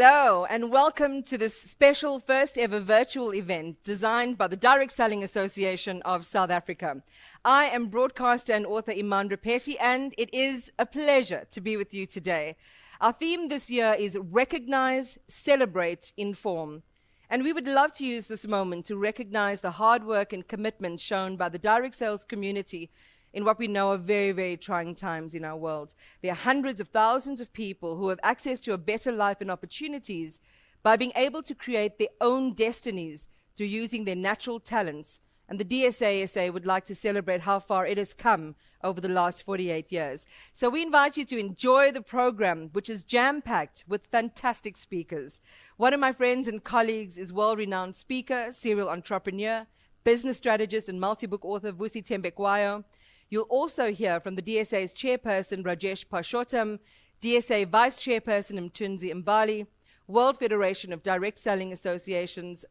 Hello and welcome to this special first ever virtual event designed by the Direct Selling Association of South Africa. I am broadcaster and author Iman Rapeti, and it is a pleasure to be with you today. Our theme this year is Recognize, Celebrate, Inform. And we would love to use this moment to recognize the hard work and commitment shown by the direct sales community in what we know are very, very trying times in our world. There are hundreds of thousands of people who have access to a better life and opportunities by being able to create their own destinies through using their natural talents. And the DSA SA would like to celebrate how far it has come over the last 48 years. So we invite you to enjoy the program, which is jam-packed with fantastic speakers. One of my friends and colleagues is world-renowned speaker, serial entrepreneur, business strategist, and multi-book author Vusi Tembekwayo. You'll also hear from the DSA's chairperson, Rajesh Pashottam, DSA vice chairperson, Mthunzi Mbali, World Federation of Direct Selling Associations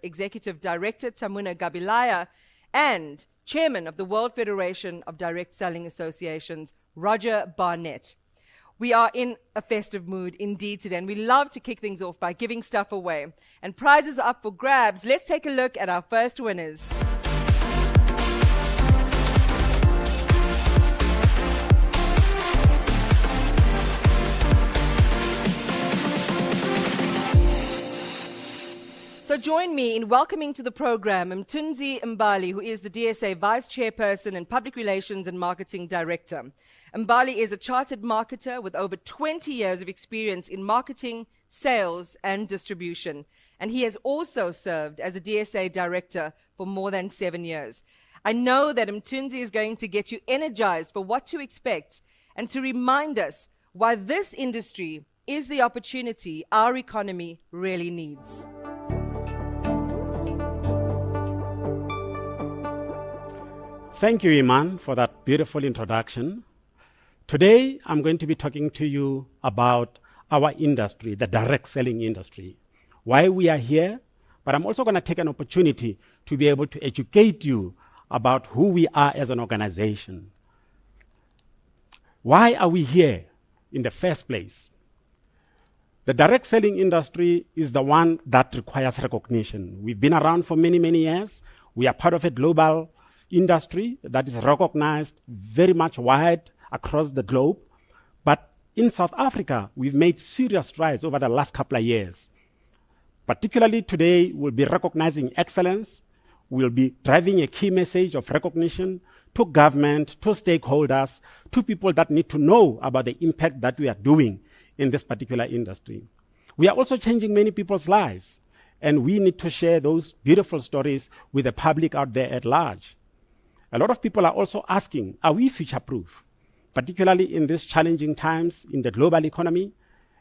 executive director, Tamuna Gabilaya, and chairman of the World Federation of Direct Selling Associations, Roger Barnett. We are in a festive mood indeed today, and we love to kick things off by giving stuff away. And prizes are up for grabs. Let's take a look at our first winners. So join me in welcoming to the program Mthunzi Mbali, who is the DSA Vice Chairperson and Public Relations and Marketing Director. Mbali is a chartered marketer with over 20 years of experience in marketing, sales, and distribution. And he has also served as a DSA Director for more than 7 years. I know that Mthunzi is going to get you energized for what to expect and to remind us why this industry is the opportunity our economy really needs. Thank you, Iman, for that beautiful introduction. Today, I'm going to be talking to you about our industry, the direct selling industry, why we are here, but I'm also going to take an opportunity to be able to educate you about who we are as an organization. Why are we here in the first place? The direct selling industry is the one that requires recognition. We've been around for many, many years. We are part of a global industry that is recognized very much wide across the globe. But in South Africa, we've made serious strides over the last couple of years. Particularly today, we'll be recognizing excellence. We'll be driving a key message of recognition to government, to stakeholders, to people that need to know about the impact that we are doing in this particular industry. We are also changing many people's lives, and we need to share those beautiful stories with the public out there at large. A lot of people are also asking, are we future-proof, particularly in these challenging times in the global economy?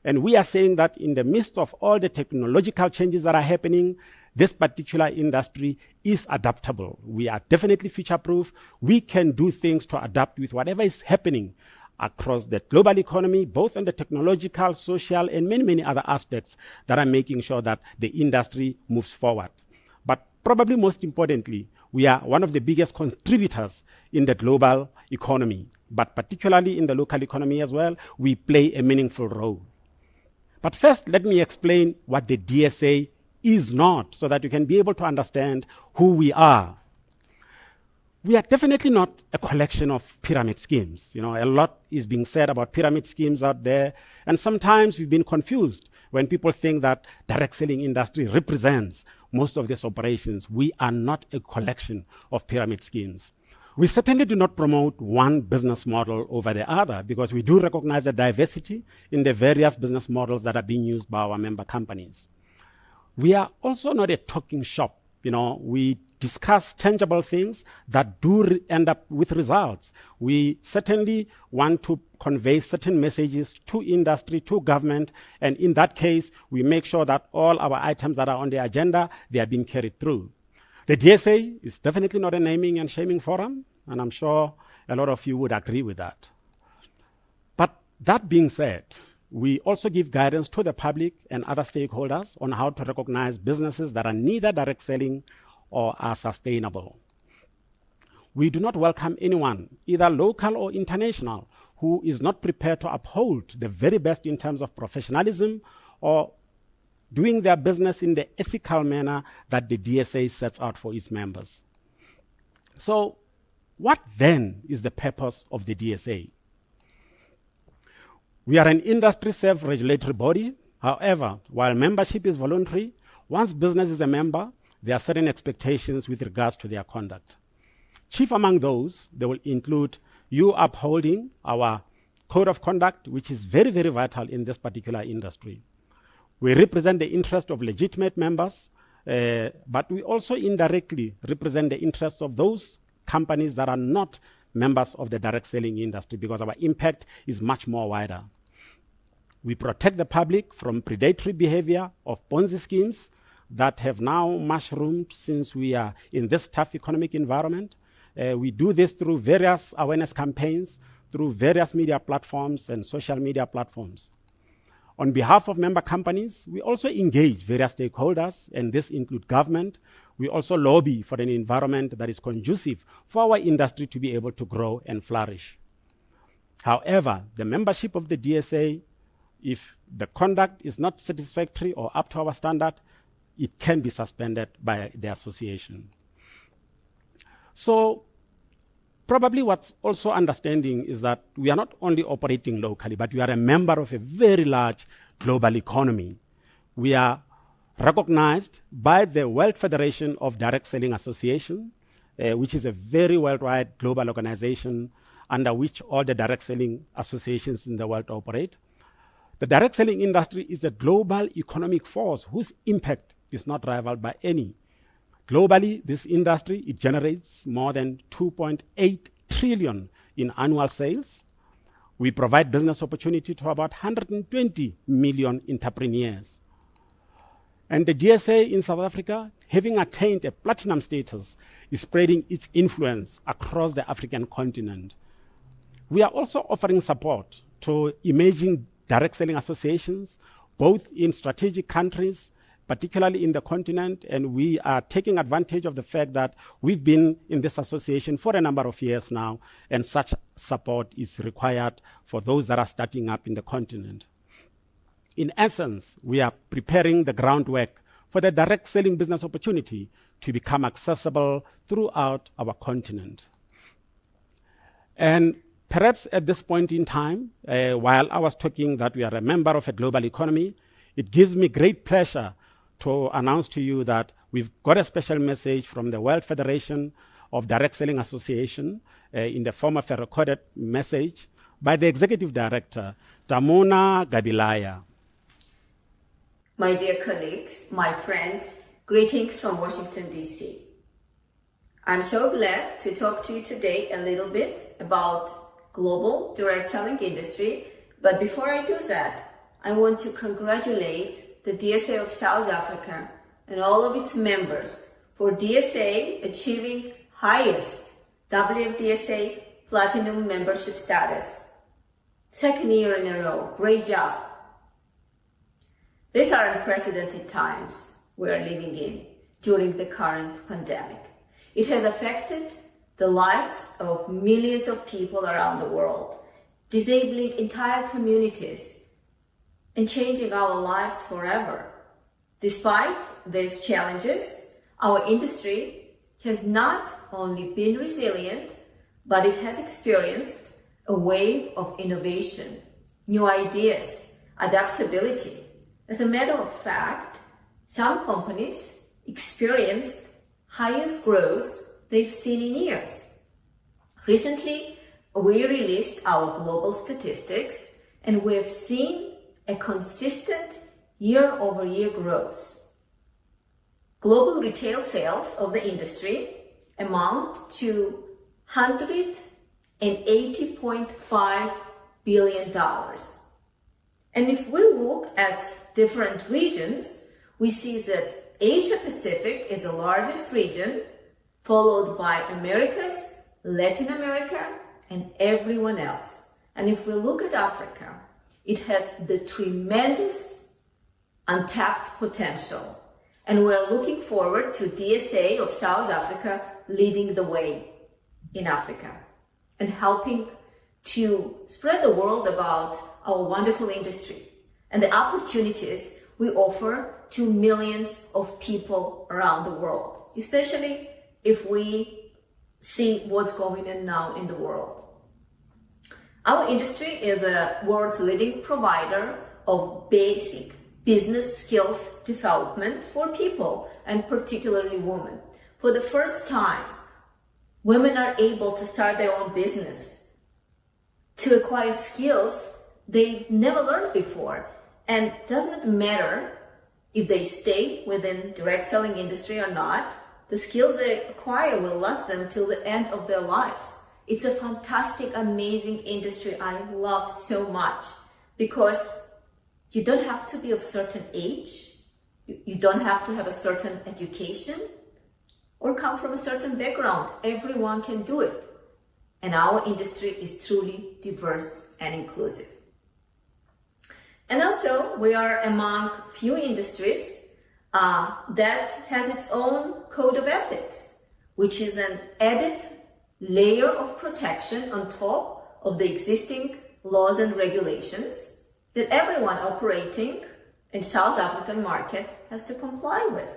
And we are saying that in the midst of all the technological changes that are happening, this particular industry is adaptable. We are definitely future-proof. We can do things to adapt with whatever is happening across the global economy, both on the technological, social, and many, many other aspects that are making sure that the industry moves forward. But probably most importantly, we are one of the biggest contributors in the global economy, but particularly in the local economy as well, we play a meaningful role. But first, let me explain what the DSA is not, so that you can be able to understand who we are. We are definitely not a collection of pyramid schemes. You know, a lot is being said about pyramid schemes out there, and sometimes we've been confused when people think that direct selling industry represents most of these operations. We are not a collection of pyramid schemes. We certainly do not promote one business model over the other, because we do recognize the diversity in the various business models that are being used by our member companies. We are also not a talking shop. You know, we discuss tangible things that do end up with results. We certainly want to convey certain messages to industry, to government, and in that case, we make sure that all our items that are on the agenda, they are being carried through. The DSA is definitely not a naming and shaming forum, and I'm sure a lot of you would agree with that. But that being said, we also give guidance to the public and other stakeholders on how to recognize businesses that are neither direct selling or are sustainable. We do not welcome anyone, either local or international, who is not prepared to uphold the very best in terms of professionalism or doing their business in the ethical manner that the DSA sets out for its members. So, what then is the purpose of the DSA? We are an industry self-regulatory body. However, while membership is voluntary, once business is a member, there are certain expectations with regards to their conduct. Chief among those, they will include you upholding our code of conduct, which is very, very vital in this particular industry. We represent the interest of legitimate members, but we also indirectly represent the interests of those companies that are not members of the direct selling industry, because our impact is much more wider. We protect the public from predatory behavior of Ponzi schemes that have now mushroomed since we are in this tough economic environment. We do this through various awareness campaigns, through various media platforms and social media platforms. On behalf of member companies, we also engage various stakeholders, and this includes government. We also lobby for an environment that is conducive for our industry to be able to grow and flourish. However, the membership of the DSA, if the conduct is not satisfactory or up to our standard, it can be suspended by the association. So, probably what's also understanding is that we are not only operating locally, but we are a member of a very large global economy. We are recognized by the World Federation of Direct Selling Associations, which is a very worldwide global organization under which all the direct selling associations in the world operate. The direct selling industry is a global economic force whose impact is not rivaled by any. Globally, this industry, it generates more than 2.8 trillion in annual sales. We provide business opportunity to about 120 million entrepreneurs. And the DSA in South Africa, having attained a platinum status, is spreading its influence across the African continent. We are also offering support to emerging direct selling associations, both in strategic countries, particularly in the continent, and we are taking advantage of the fact that we've been in this association for a number of years now, and such support is required for those that are starting up in the continent. In essence, we are preparing the groundwork for the direct selling business opportunity to become accessible throughout our continent. And perhaps at this point in time, while I was talking that we are a member of a global economy, it gives me great pleasure to announce to you that we've got a special message from the World Federation of Direct Selling Association in the form of a recorded message by the Executive Director, Tamuna Gabilaya. My dear colleagues, my friends, greetings from Washington, D.C. I'm so glad to talk to you today a little bit about global direct selling industry. But before I do that, I want to congratulate the DSA of South Africa and all of its members for DSA achieving highest WFDSA Platinum membership status. Second year in a row. Great job. These are unprecedented times we are living in during the current pandemic. It has affected the lives of millions of people around the world, disabling entire communities and changing our lives forever. Despite these challenges, our industry has not only been resilient, but it has experienced a wave of innovation, new ideas, adaptability. As a matter of fact, some companies experienced highest growth they've seen in years. Recently, we released our global statistics, and we have seen a consistent year-over-year growth. Global retail sales of the industry amount to $180.5 billion. And if we look at different regions, we see that Asia Pacific is the largest region, followed by Americas, Latin America, and everyone else. And if we look at Africa, it has the tremendous untapped potential. And we're looking forward to DSA of South Africa leading the way in Africa and helping to spread the word about our wonderful industry and the opportunities we offer to millions of people around the world, especially if we see what's going on now in the world. Our industry is the world's leading provider of basic business skills development for people, and particularly women. For the first time, women are able to start their own business, to acquire skills they've never learned before. And doesn't matter if they stay within direct selling industry or not, the skills they acquire will last them till the end of their lives. It's a fantastic, amazing industry I love so much, because you don't have to be of a certain age, you don't have to have a certain education or come from a certain background. Everyone can do it. And our industry is truly diverse and inclusive. And also, we are among few industries that has its own code of ethics, which is an added layer of protection on top of the existing laws and regulations that everyone operating in South African market has to comply with.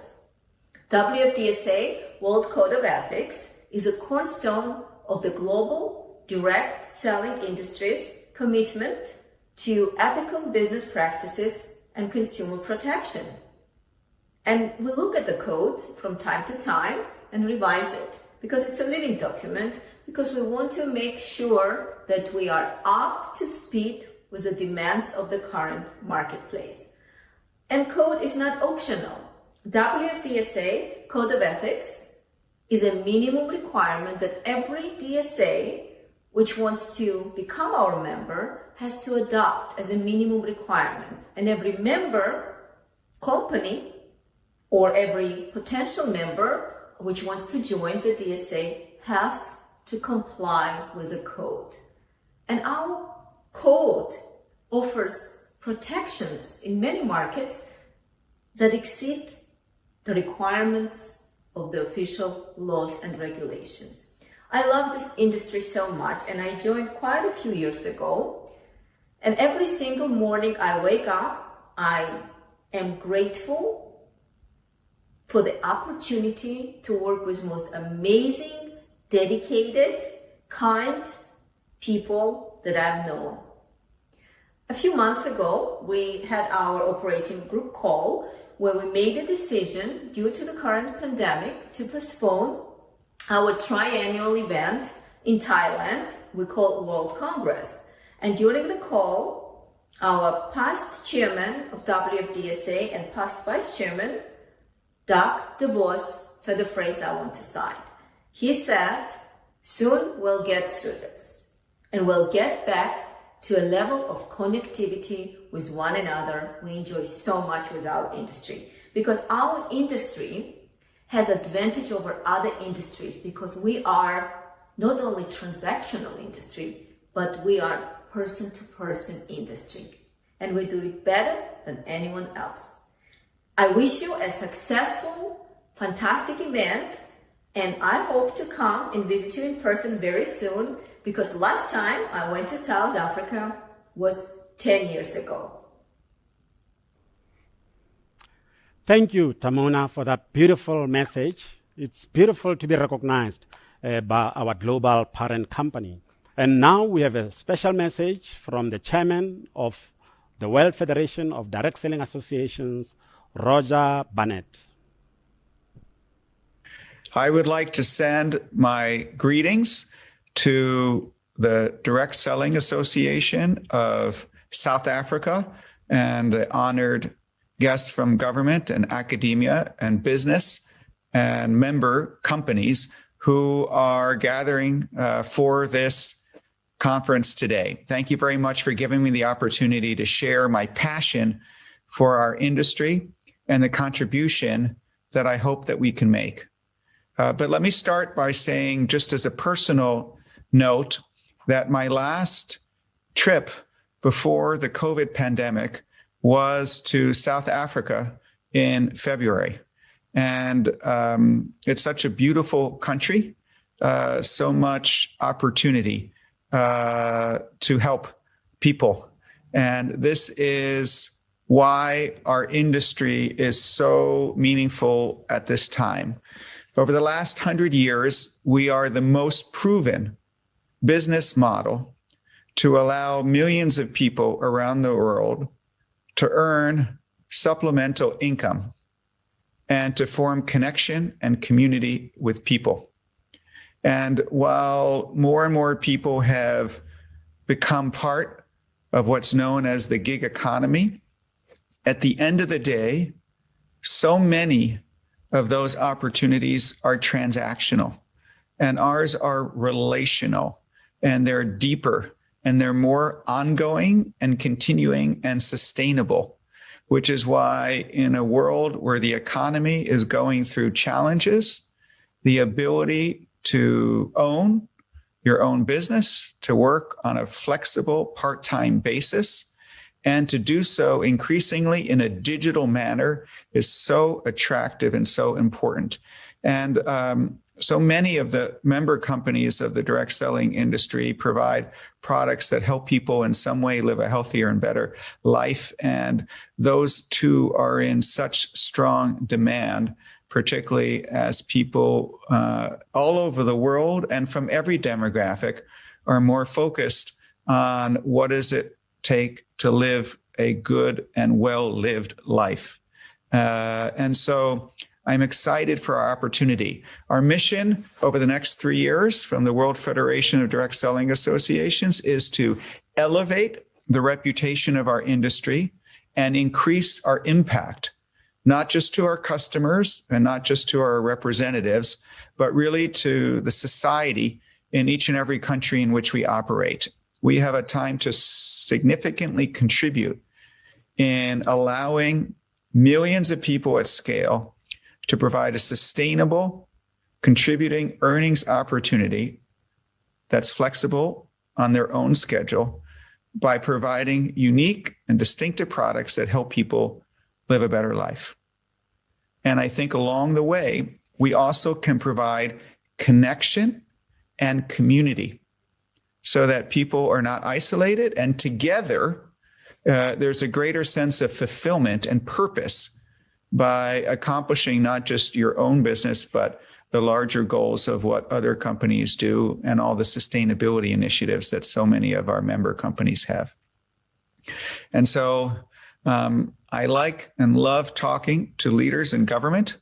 WFDSA World Code of Ethics is a cornerstone of the global direct selling industry's commitment to ethical business practices and consumer protection. And we look at the code from time to time and revise it, because it's a living document, because we want to make sure that we are up to speed with the demands of the current marketplace. And code is not optional. WFDSA Code of Ethics is a minimum requirement that every DSA which wants to become our member has to adopt as a minimum requirement. And every member company or every potential member which wants to join the DSA has to comply with the code. And our code offers protections in many markets that exceed the requirements of the official laws and regulations. I love this industry so much, and I joined quite a few years ago. And every single morning I wake up, I am grateful for the opportunity to work with most amazing, dedicated, kind people that I've known. A few months ago, we had our operating group call where we made a decision due to the current pandemic to postpone our triennial event in Thailand. We call it World Congress. And during the call, our past chairman of WFDSA and past vice chairman, Doug DeVos, said the phrase I want to cite. He said, "Soon we'll get through this and we'll get back to a level of connectivity with one another we enjoy so much with our industry." Because our industry has advantage over other industries, because we are not only transactional industry, but we are person-to-person industry. And we do it better than anyone else. I wish you a successful, fantastic event, and I hope to come and visit you in person very soon, because last time I went to South Africa was 10 years ago. Thank you, Tamona, for that beautiful message. It's beautiful to be recognized by our global parent company. And now we have a special message from the chairman of the World Federation of Direct Selling Associations, Roger Barnett. I would like to send my greetings to the Direct Selling Association of South Africa and the honored guests from government and academia and business and member companies who are gathering for this conference today. Thank you very much for giving me the opportunity to share my passion for our industry and the contribution that I hope that we can make. But let me start by saying, just as a personal note, that my last trip before the COVID pandemic was to South Africa in February. And it's such a beautiful country, so much opportunity to help people. And this is why our industry is so meaningful at this time. Over the last 100 years, we are the most proven business model to allow millions of people around the world to earn supplemental income and to form connection and community with people. And while more and more people have become part of what's known as the gig economy, at the end of the day, so many of those opportunities are transactional, and ours are relational, and they're deeper, and they're more ongoing and continuing and sustainable, which is why in a world where the economy is going through challenges, the ability to own your own business, to work on a flexible part-time basis, and to do so increasingly in a digital manner is so attractive and so important. And so many of the member companies of the direct selling industry provide products that help people in some way live a healthier and better life. And those two are in such strong demand, particularly as people all over the world and from every demographic are more focused on what does it take to live a good and well-lived life. And so I'm excited for our opportunity. Our mission over the next 3 years from the World Federation of Direct Selling Associations is to elevate the reputation of our industry and increase our impact, not just to our customers and not just to our representatives, but really to the society in each and every country in which we operate. We have a time to significantly contribute in allowing millions of people at scale to provide a sustainable, contributing earnings opportunity that's flexible on their own schedule by providing unique and distinctive products that help people live a better life. And I think along the way, we also can provide connection and community so that people are not isolated, and together there's a greater sense of fulfillment and purpose by accomplishing not just your own business, but the larger goals of what other companies do and all the sustainability initiatives that so many of our member companies have. And so I like and love talking to leaders in government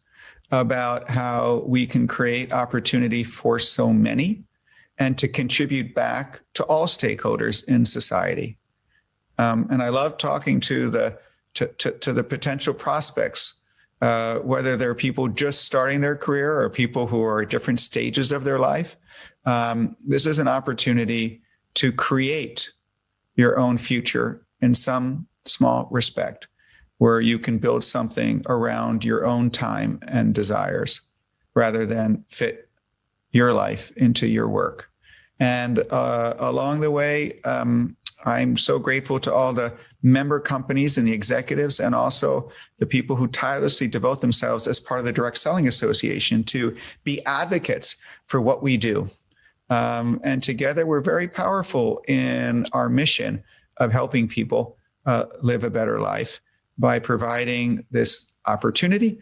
about how we can create opportunity for so many and to contribute back to all stakeholders in society. And I love talking to the potential prospects, whether they're people just starting their career or people who are at different stages of their life. This is an opportunity to create your own future in some small respect, where you can build something around your own time and desires rather than fit your life into your work. And along the way, I'm so grateful to all the member companies and the executives and also the people who tirelessly devote themselves as part of the Direct Selling Association to be advocates for what we do. And together we're very powerful in our mission of helping people live a better life by providing this opportunity,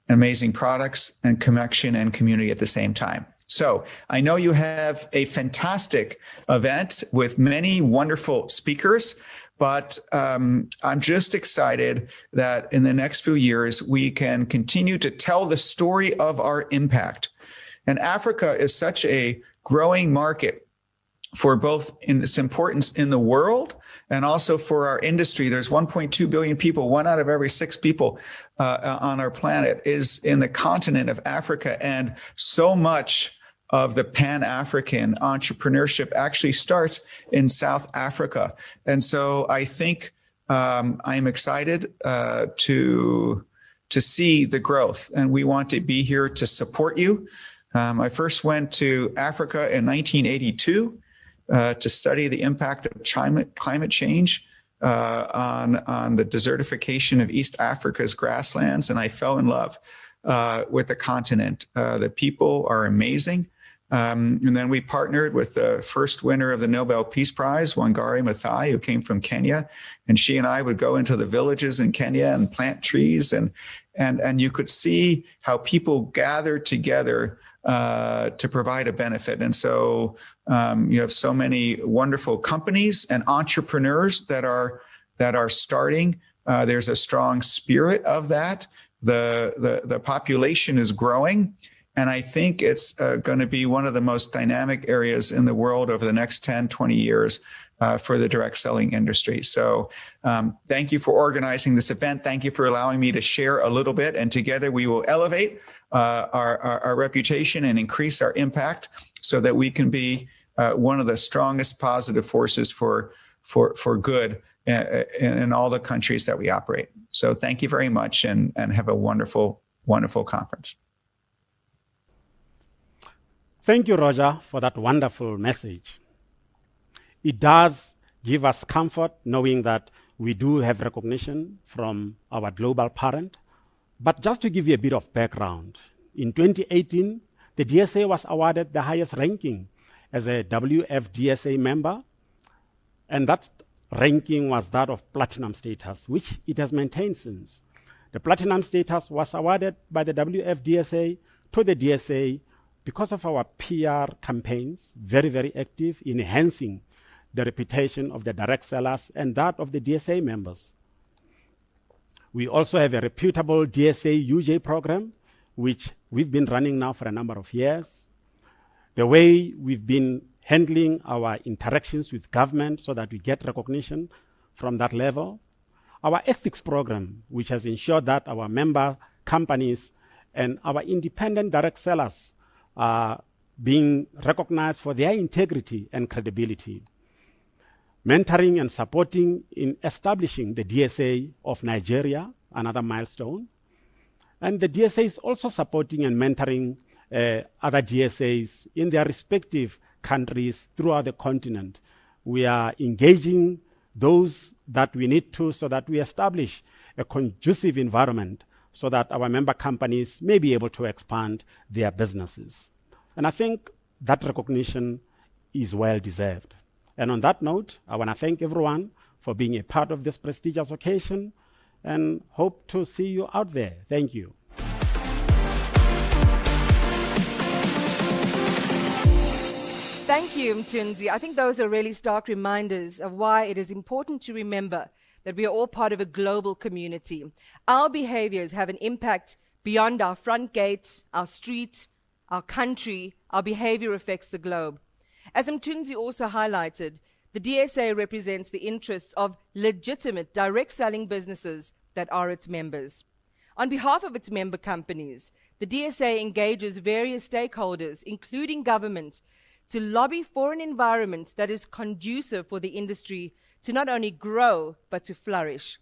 amazing products, and connection and community at the same time. So I know you have a fantastic event with many wonderful speakers, but I'm just excited that in the next few years, we can continue to tell the story of our impact. And Africa is such a growing market for both in its importance in the world and also for our industry. There's 1.2 billion people, 1 out of every 6 people on our planet is in the continent of Africa. And so much of the Pan-African entrepreneurship actually starts in South Africa. And so I think I'm excited to see the growth, and we want to be here to support you. I first went to Africa in 1982 to study the impact of climate change on the desertification of East Africa's grasslands, and I fell in love with the continent. The people are amazing. And then we partnered with the first winner of the Nobel Peace Prize, Wangari Maathai, who came from Kenya. And she and I would go into the villages in Kenya and plant trees. And you could see how people gathered together to provide a benefit. And so you have so many wonderful companies and entrepreneurs that are starting. There's a strong spirit of that. The population is growing. And I think it's going to be one of the most dynamic areas in the world over the next 10, 20 years for the direct selling industry. So thank you for organizing this event. Thank you for allowing me to share a little bit. And together we will elevate our reputation and increase our impact so that we can be one of the strongest positive forces for good in all the countries that we operate. So thank you very much and have a wonderful, wonderful conference. Thank you, Roger, for that wonderful message. It does give us comfort knowing that we do have recognition from our global parent. But just to give you a bit of background, in 2018, the DSA was awarded the highest ranking as a WFDSA member, and that ranking was that of platinum status, which it has maintained since. The platinum status was awarded by the WFDSA to the DSA because of our PR campaigns, very, very active in enhancing the reputation of the direct sellers and that of the DSA members. We also have a reputable DSA UJ program, which we've been running now for a number of years. The way we've been handling our interactions with government so that we get recognition from that level. Our ethics program, which has ensured that our member companies and our independent direct sellers are being recognized for their integrity and credibility. Mentoring and supporting in establishing the DSA of Nigeria, another milestone. And the DSA is also supporting and mentoring other DSAs in their respective countries throughout the continent. We are engaging those that we need to so that we establish a conducive environment so that our member companies may be able to expand their businesses. And I think that recognition is well deserved. And on that note, I want to thank everyone for being a part of this prestigious occasion and hope to see you out there. Thank you. Thank you, Mthunzi. I think those are really stark reminders of why it is important to remember that we are all part of a global community. Our behaviors have an impact beyond our front gate, our street, our country. Our behavior affects the globe. As Mthunzi also highlighted, the DSA represents the interests of legitimate direct selling businesses that are its members. On behalf of its member companies, the DSA engages various stakeholders, including government, to lobby for an environment that is conducive for the industry to not only grow, but to flourish.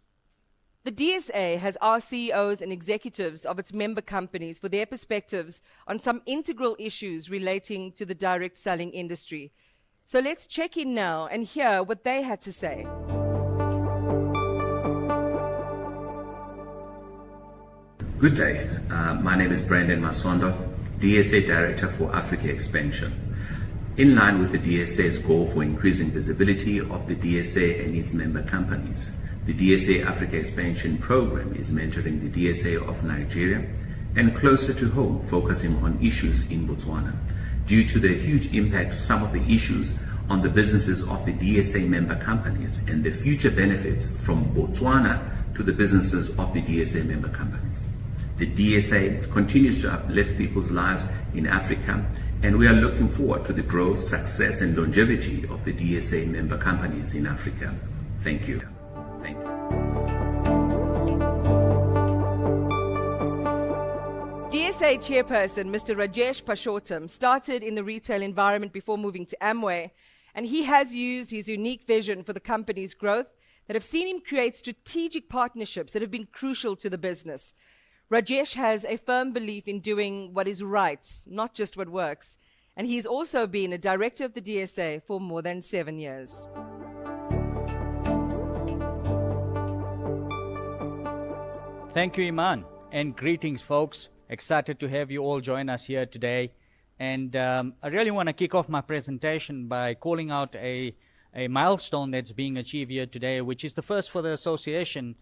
The DSA has asked CEOs and executives of its member companies for their perspectives on some integral issues relating to the direct selling industry. So let's check in now and hear what they had to say. Good day. My name is Brandon Masondo, DSA Director for Africa Expansion. In line with the DSA's goal for increasing visibility of the DSA and its member companies, the DSA Africa Expansion Program is mentoring the DSA of Nigeria and closer to home, focusing on issues in Botswana. Due to the huge impact of some of the issues on the businesses of the DSA member companies and the future benefits from Botswana to the businesses of the DSA member companies. The DSA continues to uplift people's lives in Africa, and we are looking forward to the growth, success, and longevity of the DSA member companies in Africa. Thank you. Thank you. DSA chairperson, Mr. Rajesh Purushottam, started in the retail environment before moving to Amway, and he has used his unique vision for the company's growth that have seen him create strategic partnerships that have been crucial to the business. Rajesh has a firm belief in doing what is right, not just what works, and he's also been a director of the DSA for more than 7 years. Thank you, Iman, and greetings, folks. Excited to have you all join us here today. And I really want to kick off my presentation by calling out a milestone that's being achieved here today, which is the first for the association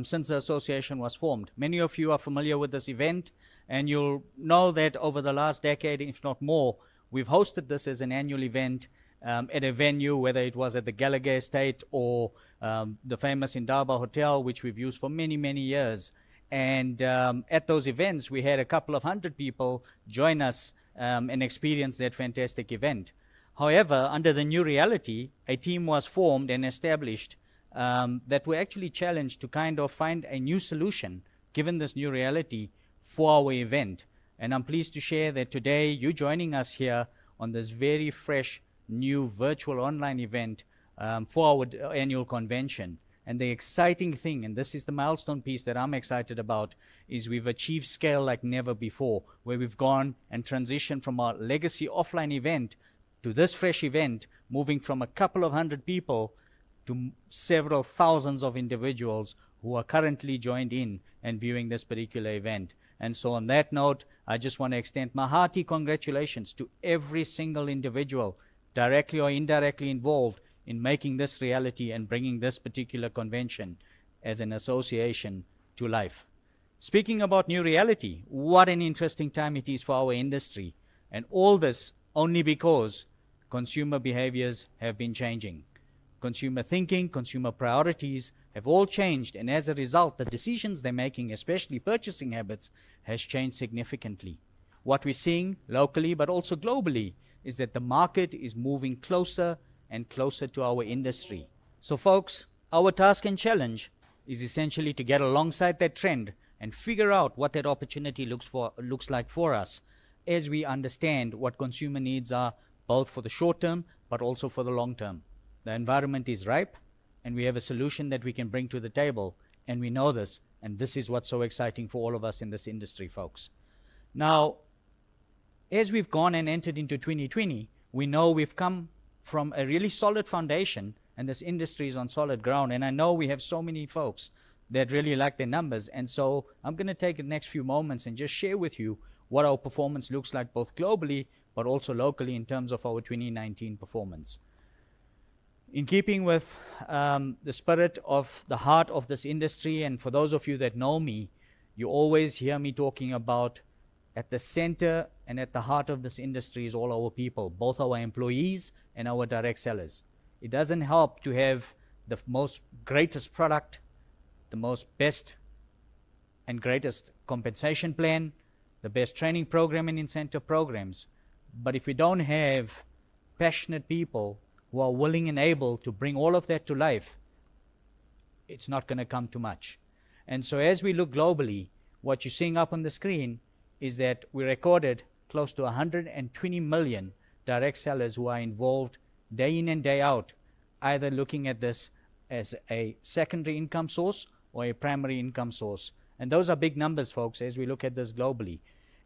since the association was formed. Many of you are familiar with this event, and you'll know that over the last decade, if not more, we've hosted this as an annual event at a venue, whether it was at the Gallagher Estate or the famous Indaba Hotel, which we've used for many, many years. And at those events, we had a couple of hundred people join us and experience that fantastic event. However, under the new reality, a team was formed and established that were actually challenged to kind of find a new solution, given this new reality, for our event. And I'm pleased to share that today you're joining us here on this very fresh, new virtual online event for our annual convention. And the exciting thing, and this is the milestone piece that I'm excited about, is we've achieved scale like never before, where we've gone and transitioned from our legacy offline event to this fresh event, moving from a couple of hundred people to several thousands of individuals who are currently joined in and viewing this particular event. And so on that note, I just want to extend my hearty congratulations to every single individual, directly or indirectly involved in making this reality and bringing this particular convention as an association to life. Speaking about new reality, what an interesting time it is for our industry. And all this only because consumer behaviors have been changing. Consumer thinking, consumer priorities have all changed, and as a result, the decisions they're making, especially purchasing habits, has changed significantly. What we're seeing locally, but also globally, is that the market is moving closer and closer to our industry. So folks, our task and challenge is essentially to get alongside that trend and figure out what that opportunity looks like for us as we understand what consumer needs are, both for the short term, but also for the long term. The environment is ripe, and we have a solution that we can bring to the table, and we know this, and this is what's so exciting for all of us in this industry, folks. Now, as we've gone and entered into 2020, we know we've come from a really solid foundation, and this industry is on solid ground, and I know we have so many folks that really like their numbers, and so I'm going to take the next few moments and just share with you what our performance looks like both globally, but also locally in terms of our 2019 performance. In keeping with the spirit of the heart of this industry, and for those of you that know me, you always hear me talking about at the center and at the heart of this industry is all our people, both our employees and our direct sellers. It doesn't help to have the most greatest product, the most best and greatest compensation plan, the best training program and incentive programs. But if we don't have passionate people who are willing and able to bring all of that to life, it's not going to come to much. And so as we look globally, what you're seeing up on the screen is that we recorded close to 120 million direct sellers who are involved day in and day out, either looking at this as a secondary income source or a primary income source. And those are big numbers, folks, as we look at this globally.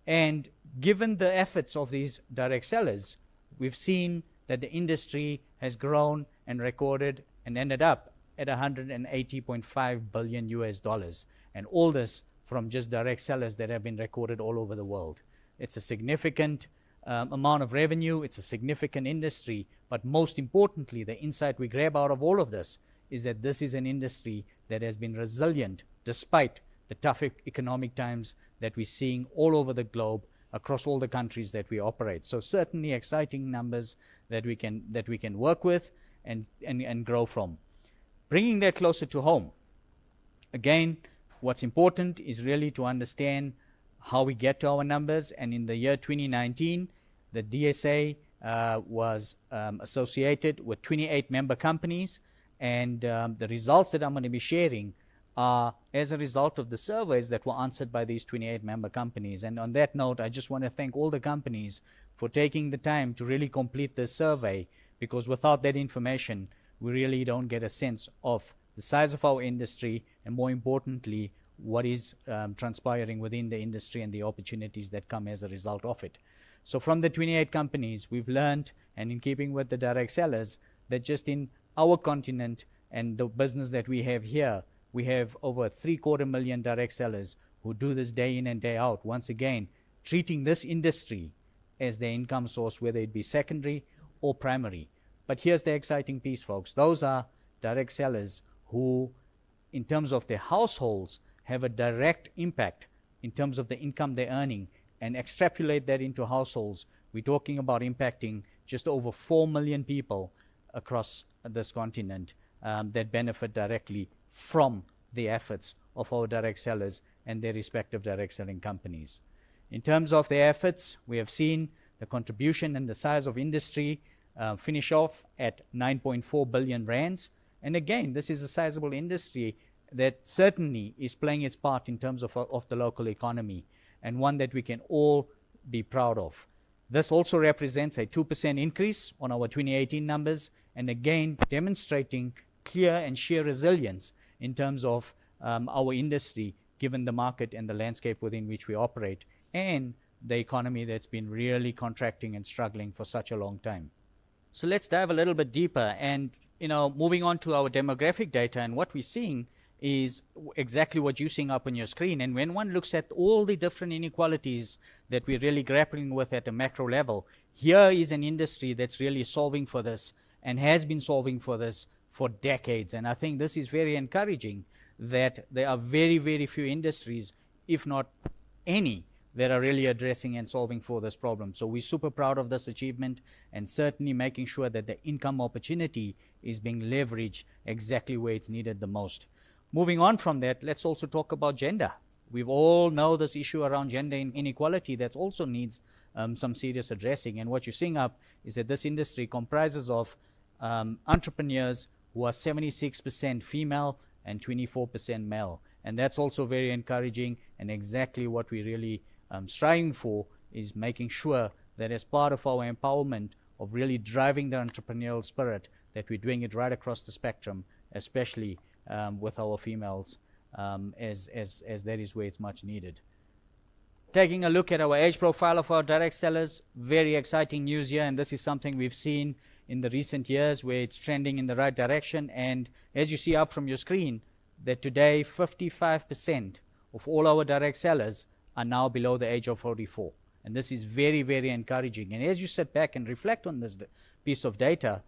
And given the efforts of these direct sellers, we've seen that the industry has grown and recorded and ended up at $180.5 billion US dollars. And all this from just direct sellers that have been recorded all over the world. It's a significant amount of revenue. It's a significant industry. But most importantly, the insight we grab out of all of this is that this is an industry that has been resilient despite the tough economic times that we're seeing all over the globe across all the countries that we operate. So certainly exciting numbers that we can work with and grow from. Bringing that closer to home. Again, what's important is really to understand how we get to our numbers. And in the year 2019, the DSA was associated with 28 member companies. And the results that I'm going to be sharing are as a result of the surveys that were answered by these 28 member companies. And on that note, I just want to thank all the companies for taking the time to really complete this survey, because without that information, we really don't get a sense of the size of our industry, and more importantly, what is transpiring within the industry and the opportunities that come as a result of it. So from the 28 companies, we've learned, and in keeping with the direct sellers, that just in our continent and the business that we have here, we have over 750,000 direct sellers who do this day in and day out. Once again, treating this industry as their income source, whether it be secondary or primary. But here's the exciting piece, folks. Those are direct sellers who, in terms of their households, have a direct impact in terms of the income they're earning, and extrapolate that into households. We're talking about impacting just over 4 million people across this continent that benefit directly from the efforts of our direct sellers and their respective direct selling companies. In terms of their efforts, we have seen the contribution and the size of industry finish off at 9.4 billion rands. And again, this is a sizable industry that certainly is playing its part in terms of the local economy, and one that we can all be proud of. This also represents a 2% increase on our 2018 numbers, and again demonstrating clear and sheer resilience in terms of our industry, given the market and the landscape within which we operate, and the economy that's been really contracting and struggling for such a long time. So let's dive a little bit deeper, and moving on to our demographic data, and what we're seeing is exactly what you're seeing up on your screen. And when one looks at all the different inequalities that we're really grappling with at a macro level, here is an industry that's really solving for this and has been solving for this for decades. And I think this is very encouraging, that there are very, very few industries, if not any, that are really addressing and solving for this problem. So we're super proud of this achievement, and certainly making sure that the income opportunity is being leveraged exactly where it's needed the most. Moving on from that, let's also talk about gender. We all know this issue around gender inequality that also needs some serious addressing. And what you're seeing up is that this industry comprises of entrepreneurs who are 76% female and 24% male. And that's also very encouraging, and exactly what we really striving for is making sure that as part of our empowerment of really driving the entrepreneurial spirit, that we're doing it right across the spectrum, especially with our females, as that is where it's much needed. Taking a look at our age profile of our direct sellers, very exciting news here, and this is something we've seen in the recent years where it's trending in the right direction. And as you see up from your screen, that today 55% of all our direct sellers are now below the age of 44. And this is very, very encouraging. And as you sit back and reflect on this piece of data,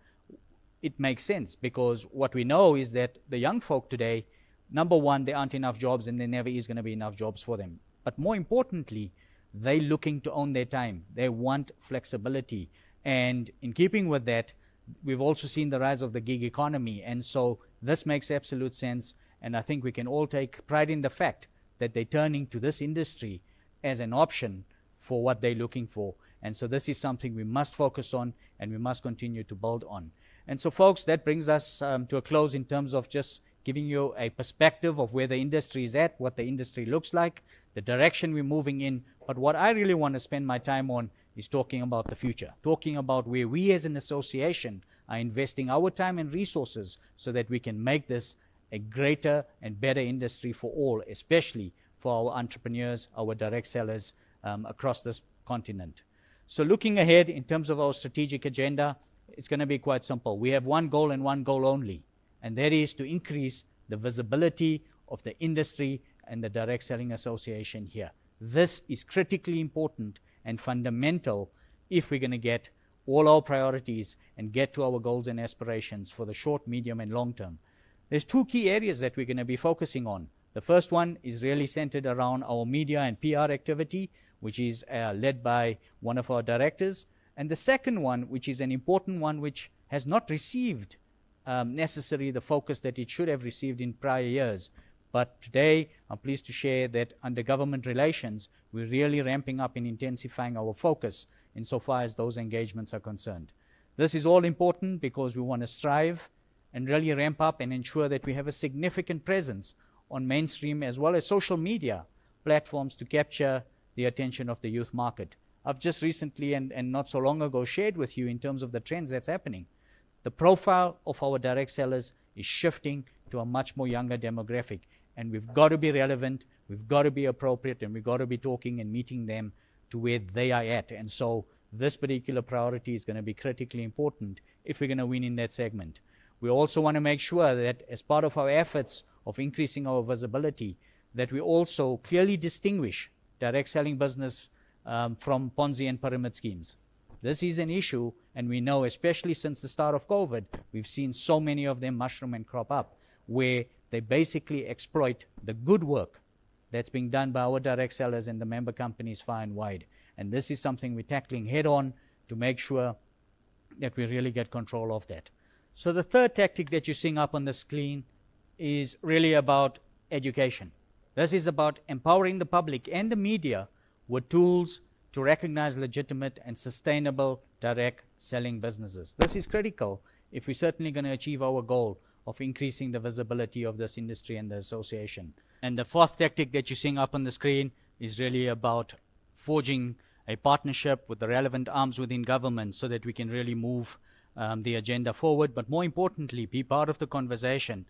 it makes sense, because what we know is that the young folk today, number one, there aren't enough jobs, and there never is going to be enough jobs for them. But more importantly, they're looking to own their time. They want flexibility. And in keeping with that, we've also seen the rise of the gig economy. And so this makes absolute sense. And I think we can all take pride in the fact that they're turning to this industry as an option for what they're looking for. And so this is something we must focus on, and we must continue to build on. And so, folks, that brings us to a close in terms of just giving you a perspective of where the industry is at, what the industry looks like, the direction we're moving in. But what I really want to spend my time on is talking about the future, talking about where we as an association are investing our time and resources so that we can make this a greater and better industry for all, especially for our entrepreneurs, our direct sellers across this continent. So looking ahead in terms of our strategic agenda, it's going to be quite simple. We have one goal and one goal only, and that is to increase the visibility of the industry and the Direct Selling Association here. This is critically important and fundamental if we're going to get all our priorities and get to our goals and aspirations for the short, medium, and long term. There's two key areas that we're going to be focusing on. The first one is really centered around our media and PR activity, which is led by one of our directors. And the second one, which is an important one, which has not received necessarily the focus that it should have received in prior years. But today, I'm pleased to share that under government relations, we're really ramping up and intensifying our focus insofar as those engagements are concerned. This is all important because we want to strive and really ramp up and ensure that we have a significant presence on mainstream as well as social media platforms to capture the attention of the youth market. I've just recently and not so long ago shared with you in terms of the trends that's happening. The profile of our direct sellers is shifting to a much more younger demographic, and we've got to be relevant, we've got to be appropriate, and we've got to be talking and meeting them to where they are at. And so this particular priority is going to be critically important if we're going to win in that segment. We also want to make sure that as part of our efforts of increasing our visibility, that we also clearly distinguish direct selling business from Ponzi and pyramid schemes. This is an issue, and we know, especially since the start of COVID, we've seen so many of them mushroom and crop up, where they basically exploit the good work that's being done by our direct sellers and the member companies far and wide. And this is something we're tackling head on to make sure that we really get control of that. So the third tactic that you're seeing up on the screen is really about education. This is about empowering the public and the media with tools to recognize legitimate and sustainable direct selling businesses. This is critical if we're certainly going to achieve our goal of increasing the visibility of this industry and the association. And the fourth tactic that you're seeing up on the screen is really about forging a partnership with the relevant arms within government so that we can really move the agenda forward, but more importantly, be part of the conversation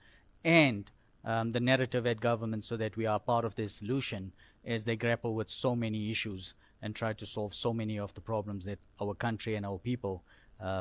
and the narrative at government so that we are part of the solution as they grapple with so many issues and try to solve so many of the problems that our country and our people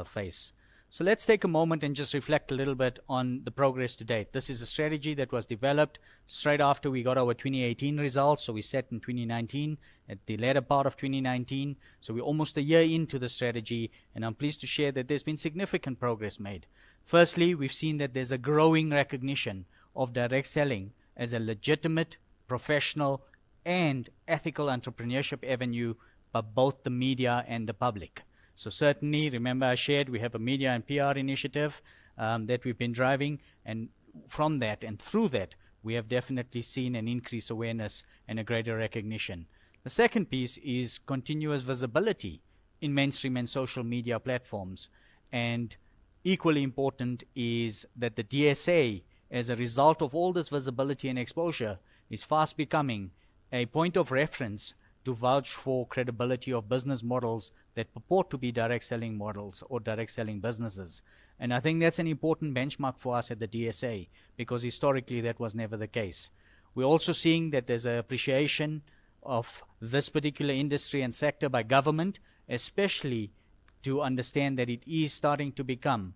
face. So let's take a moment and just reflect a little bit on the progress to date. This is a strategy that was developed straight after we got our 2018 results. So we set in 2019, at the latter part of 2019. So we're almost a year into the strategy, and I'm pleased to share that there's been significant progress made. Firstly, we've seen that there's a growing recognition of direct selling as a legitimate, professional, and ethical entrepreneurship avenue by both the media and the public. So certainly, remember I shared, we have a media and PR initiative that we've been driving, and from that and through that, we have definitely seen an increased awareness and a greater recognition. The second piece is continuous visibility in mainstream and social media platforms. And equally important is that the DSA, as a result of all this visibility and exposure, is fast becoming a point of reference to vouch for credibility of business models that purport to be direct selling models or direct selling businesses. And I think that's an important benchmark for us at the DSA, because historically that was never the case. We're also seeing that there's an appreciation of this particular industry and sector by government, especially to understand that it is starting to become,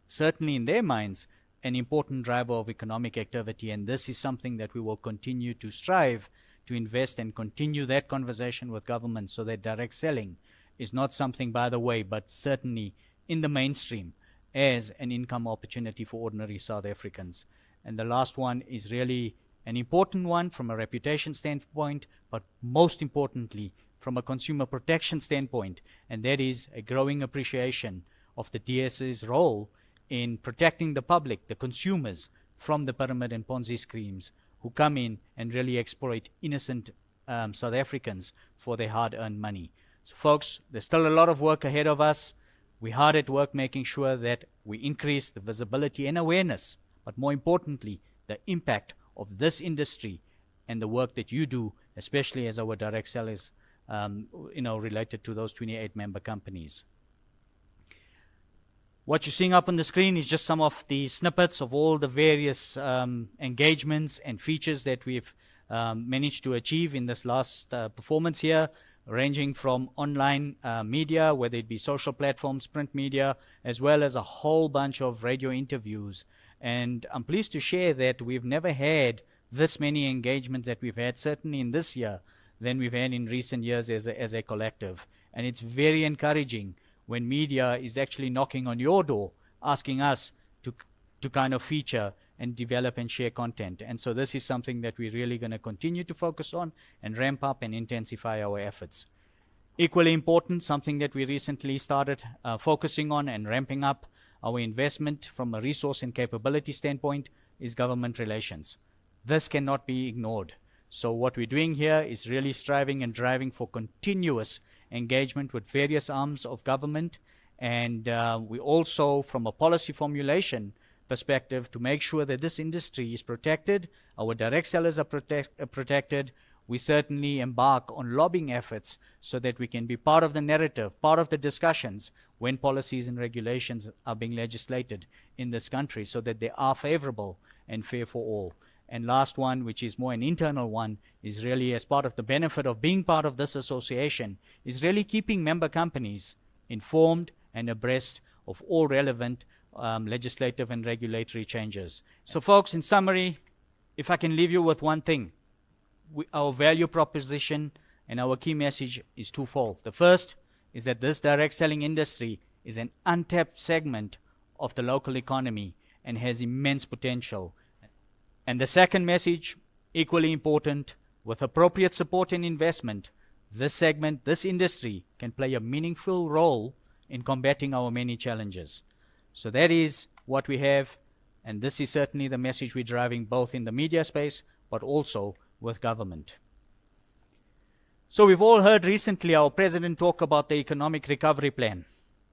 certainly in their minds, an important driver of economic activity. And this is something that we will continue to strive to invest and continue that conversation with government so that direct selling is not something by the way, but certainly in the mainstream as an income opportunity for ordinary South Africans. And the last one is really an important one from a reputation standpoint, but most importantly from a consumer protection standpoint, and that is a growing appreciation of the DSA's role in protecting the public, the consumers, from the pyramid and Ponzi schemes who come in and really exploit innocent South Africans for their hard-earned money. So folks, there's still a lot of work ahead of us. We're hard at work making sure that we increase the visibility and awareness, but more importantly, the impact of this industry and the work that you do, especially as our direct sellers, related to those 28 member companies. What you're seeing up on the screen is just some of the snippets of all the various engagements and features that we've managed to achieve in this last performance here, ranging from online media, whether it be social platforms, print media, as well as a whole bunch of radio interviews. And I'm pleased to share that we've never had this many engagements that we've had, certainly in this year, than we've had in recent years as a collective. And it's very encouraging when media is actually knocking on your door, asking us to kind of feature and develop and share content. And so this is something that we're really going to continue to focus on and ramp up and intensify our efforts. Equally important, something that we recently started focusing on and ramping up our investment from a resource and capability standpoint is government relations. This cannot be ignored. So what we're doing here is really striving and driving for continuous engagement with various arms of government, and we also, from a policy formulation perspective, to make sure that this industry is protected, our direct sellers are protected, we certainly embark on lobbying efforts so that we can be part of the narrative, part of the discussions when policies and regulations are being legislated in this country, so that they are favorable and fair for all. And last one, which is more an internal one, is really as part of the benefit of being part of this association, is really keeping member companies informed and abreast of all relevant legislative and regulatory changes. So folks, in summary, if I can leave you with one thing, our value proposition And our key message is twofold. The first is that this direct selling industry is an untapped segment of the local economy and has immense potential. And the second message, equally important, with appropriate support and investment, this segment, this industry can play a meaningful role in combating our many challenges. So that is what we have, and this is certainly the message we're driving both in the media space, but also with government. So we've all heard recently our president talk about the economic recovery plan,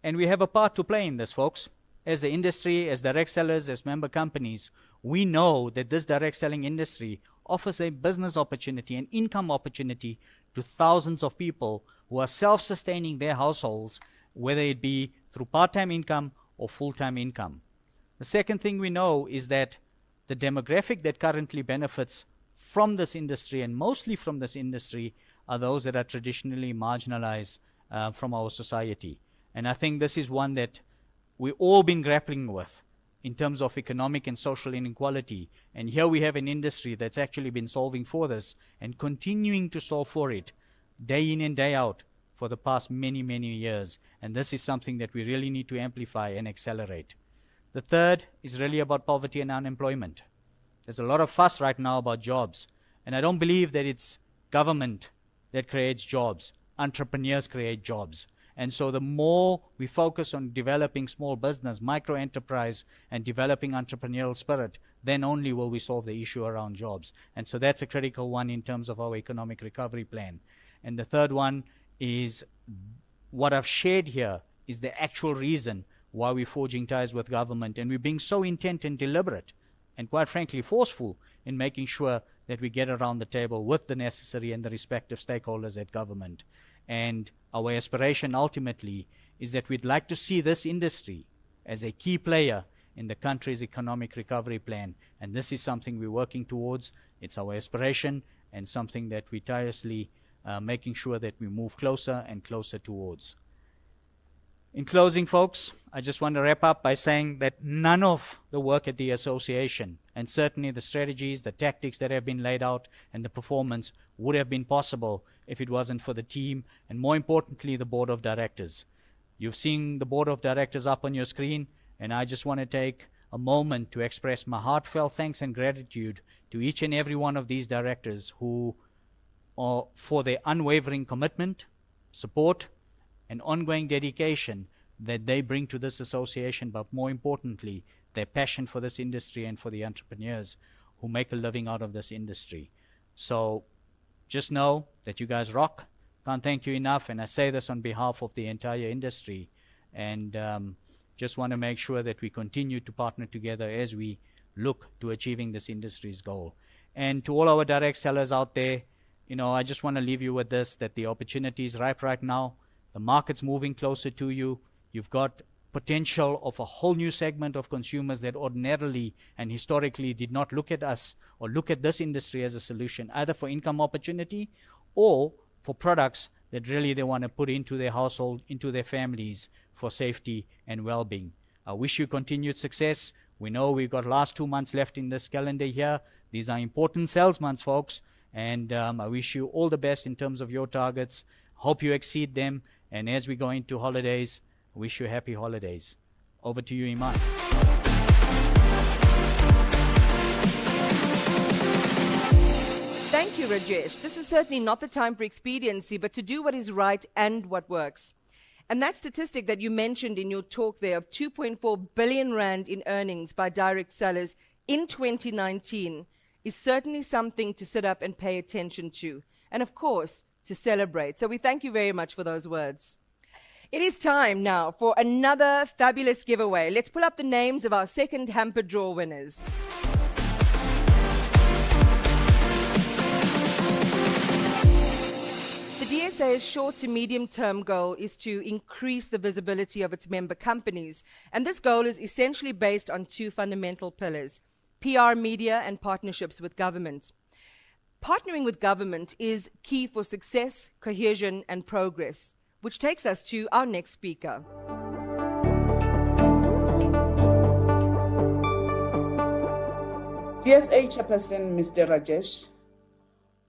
and we have a part to play in this, folks. As the industry, as direct sellers, as member companies, we know that this direct selling industry offers a business opportunity, an income opportunity to thousands of people who are self-sustaining their households, whether it be through part-time income or full-time income. The second thing we know is that the demographic that currently benefits from this industry, and mostly from this industry, are those that are traditionally marginalized from our society. And I think this is one that we've all been grappling with in terms of economic and social inequality. And here we have an industry that's actually been solving for this and continuing to solve for it day in and day out for the past many, many years. And this is something that we really need to amplify and accelerate. The third is really about poverty and unemployment. There's a lot of fuss right now about jobs. And I don't believe that it's government that creates jobs. Entrepreneurs create jobs. And so the more we focus on developing small business, micro enterprise, and developing entrepreneurial spirit, then only will we solve the issue around jobs. And so that's a critical one in terms of our economic recovery plan. And the third one is what I've shared here is the actual reason why we're forging ties with government. And we're being so intent and deliberate and quite frankly forceful in making sure that we get around the table with the necessary and the respective stakeholders at government. And our aspiration ultimately is that we'd like to see this industry as a key player in the country's economic recovery plan. And this is something we're working towards. It's our aspiration and something that we tirelessly making sure that we move closer and closer towards. In closing, folks, I just want to wrap up by saying that none of the work at the association, and certainly the strategies, the tactics that have been laid out, and the performance would have been possible if it wasn't for the team, and more importantly, the board of directors. You've seen the board of directors up on your screen, and I just want to take a moment to express my heartfelt thanks and gratitude to each and every one of these directors who are for their unwavering commitment, support, and ongoing dedication that they bring to this association, but more importantly, their passion for this industry and for the entrepreneurs who make a living out of this industry. So just know that you guys rock. Can't thank you enough, and I say this on behalf of the entire industry, and just want to make sure that we continue to partner together as we look to achieving this industry's goal. And to all our direct sellers out there, you know, I just want to leave you with this, that the opportunity is ripe right now. The market's moving closer to you. You've got potential of a whole new segment of consumers that ordinarily and historically did not look at us or look at this industry as a solution, either for income opportunity or for products that really they want to put into their household, into their families for safety and well-being. I wish you continued success. We know we've got last 2 months left in this calendar year. These are important sales months, folks. And I wish you all the best in terms of your targets. Hope you exceed them. And as we go into holidays, I wish you happy holidays. Over to you, Iman. Thank you, Rajesh. This is certainly not the time for expediency, but to do what is right and what works. And that statistic that you mentioned in your talk there of 2.4 billion rand in earnings by direct sellers in 2019 is certainly something to sit up and pay attention to. And of course, to celebrate. So we thank you very much for those words. It is time now for another fabulous giveaway. Let's pull up the names of our second hamper draw winners. The DSA's short to medium term goal is to increase the visibility of its member companies. And this goal is essentially based on two fundamental pillars: PR media and partnerships with government. Partnering with government is key for success, cohesion, and progress, which takes us to our next speaker. DSA Chairperson, Mr. Rajesh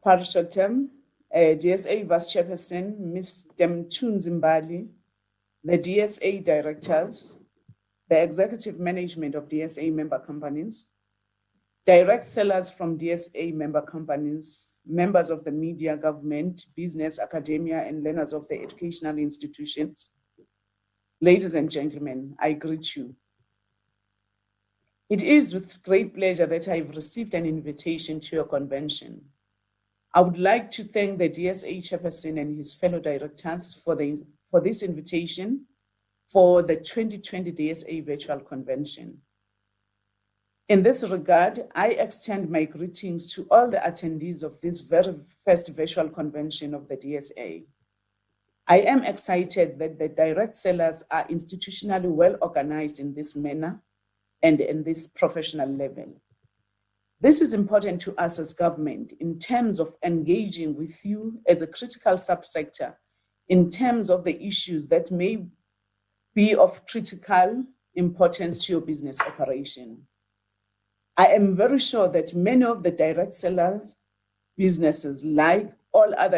Parushotam, DSA Vice Chairperson, Ms. Demtun Zimbali, the DSA directors, the executive management of DSA member companies, direct sellers from DSA member companies, members of the media, government, business, academia, and learners of the educational institutions. Ladies and gentlemen, I greet you. It is with great pleasure that I've received an invitation to your convention. I would like to thank the DSA chairperson and his fellow directors for this invitation for the 2020 DSA Virtual Convention. In this regard, I extend my greetings to all the attendees of this very first virtual convention of the DSA. I am excited that the direct sellers are institutionally well organized in this manner and in this professional level. This is important to us as government in terms of engaging with you as a critical subsector in terms of the issues that may be of critical importance to your business operation. I am very sure that many of the direct sellers businesses, like all other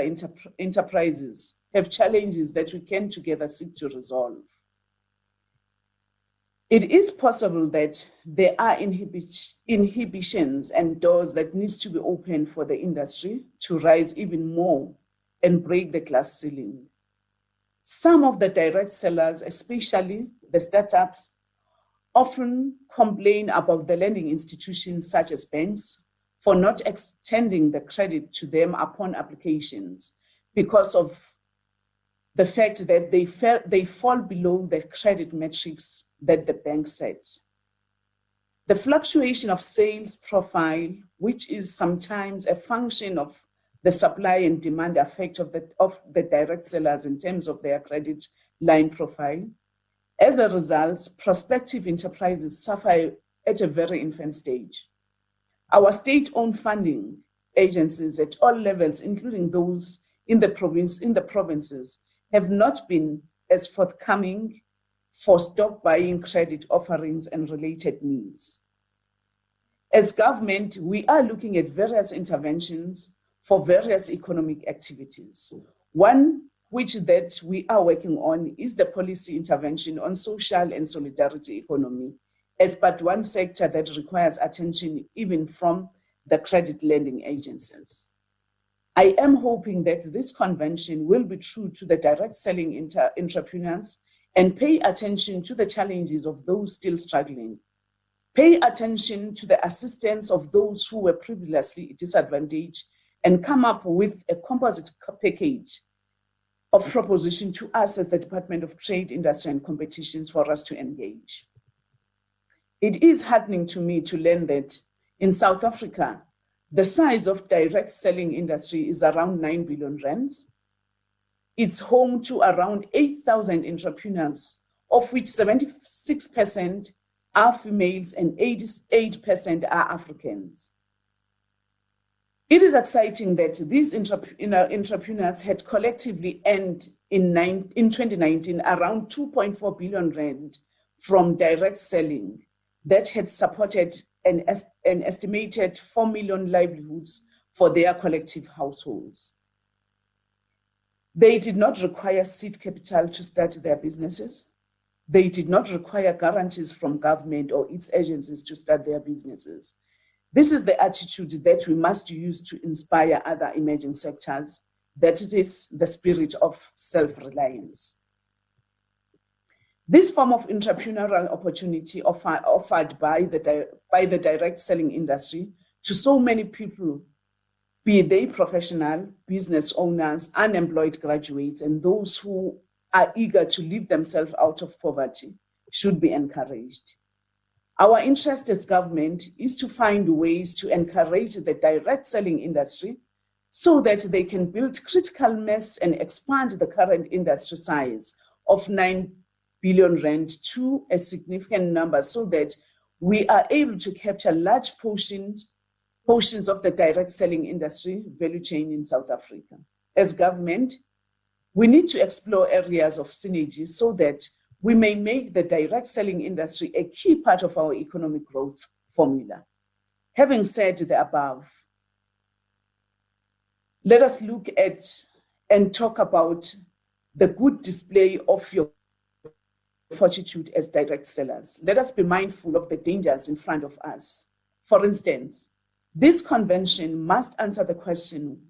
enterprises, have challenges that we can together seek to resolve. It is possible that there are inhibitions and doors that needs to be opened for the industry to rise even more and break the glass ceiling. Some of the direct sellers, especially the startups, often complain about the lending institutions such as banks for not extending the credit to them upon applications because of the fact that they fall below the credit metrics that the bank sets. The fluctuation of sales profile, which is sometimes a function of the supply and demand effect of the direct sellers in terms of their credit line profile. As a result, prospective enterprises suffer at a very infant stage. Our state-owned funding agencies at all levels, including those in the provinces, have not been as forthcoming for stock buying credit offerings and related needs. As government, we are looking at various interventions for various economic activities. One which that we are working on is the policy intervention on social and solidarity economy as but one sector that requires attention even from the credit lending agencies. I am hoping that this convention will be true to the direct selling entrepreneurs and pay attention to the challenges of those still struggling. Pay attention to the assistance of those who were previously disadvantaged and come up with a composite package of proposition to us as the Department of Trade, Industry and Competitions for us to engage. It is heartening to me to learn that in South Africa, the size of direct selling industry is around 9 billion rands. It's home to around 8,000 entrepreneurs, of which 76% are females and 88% are Africans. It is exciting that these entrepreneurs had collectively earned in 2019 around 2.4 billion rand from direct selling that had supported an estimated 4 million livelihoods for their collective households. They did not require seed capital to start their businesses. They did not require guarantees from government or its agencies to start their businesses. This is the attitude that we must use to inspire other emerging sectors. That is the spirit of self-reliance. This form of entrepreneurial opportunity offered by the direct selling industry to so many people, be they professional, business owners, unemployed graduates, and those who are eager to lift themselves out of poverty, should be encouraged. Our interest as government is to find ways to encourage the direct selling industry so that they can build critical mass and expand the current industry size of 9 billion rand to a significant number so that we are able to capture large portions of the direct selling industry value chain in South Africa. As government, we need to explore areas of synergy so that we may make the direct selling industry a key part of our economic growth formula. Having said the above, let us look at and talk about the good display of your fortitude as direct sellers. Let us be mindful of the dangers in front of us. For instance, this convention must answer the question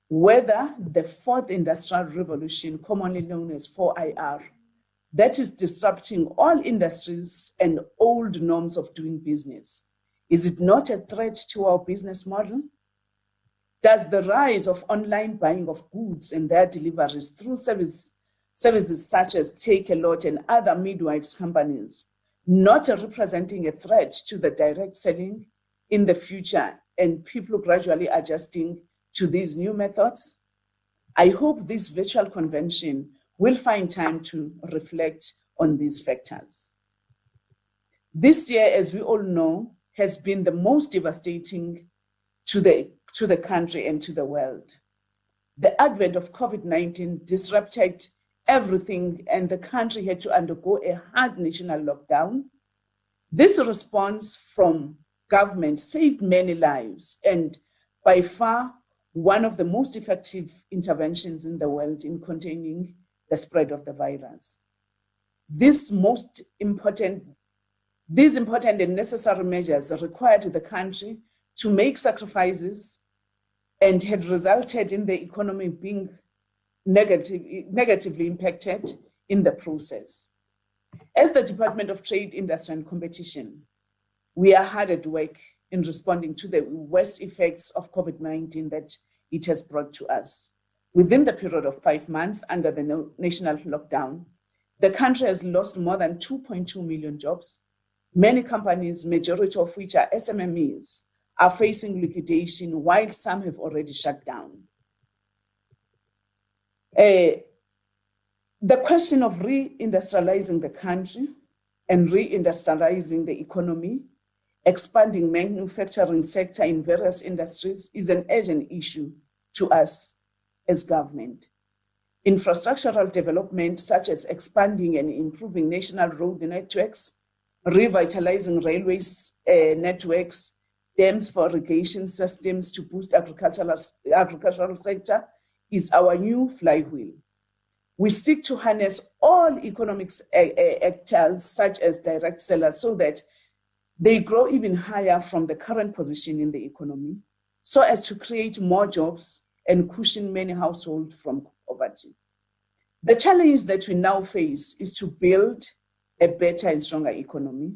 whether the fourth industrial revolution, commonly known as 4IR, that is disrupting all industries and old norms of doing business, is it not a threat to our business model? Does the rise of online buying of goods and their deliveries through services such as Take-A-Lot and other midwives companies not representing a threat to the direct selling in the future and people gradually adjusting to these new methods? I hope this virtual convention will find time to reflect on these factors. This year, as we all know, has been the most devastating to the country and to the world. The advent of COVID-19 disrupted everything, and the country had to undergo a hard national lockdown. This response from government saved many lives, and by far one of the most effective interventions in the world in containing the spread of the virus. These important and necessary measures required the country to make sacrifices and had resulted in the economy being negatively impacted in the process. As the Department of Trade, Industry and Competition, we are hard at work in responding to the worst effects of COVID-19 that it has brought to us. Within the period of 5 months under the national lockdown, the country has lost more than 2.2 million jobs. Many companies, majority of which are SMMEs, are facing liquidation, while some have already shut down. The question of reindustrializing the country and reindustrializing the economy, expanding manufacturing sector in various industries is an urgent issue to us as government. Infrastructural development, such as expanding and improving national road networks, revitalizing railways networks, dams for irrigation systems to boost agricultural sector, is our new flywheel. We seek to harness all economic actors, such as direct sellers, so that they grow even higher from the current position in the economy, so as to create more jobs and cushion many households from poverty. The challenge that we now face is to build a better and stronger economy.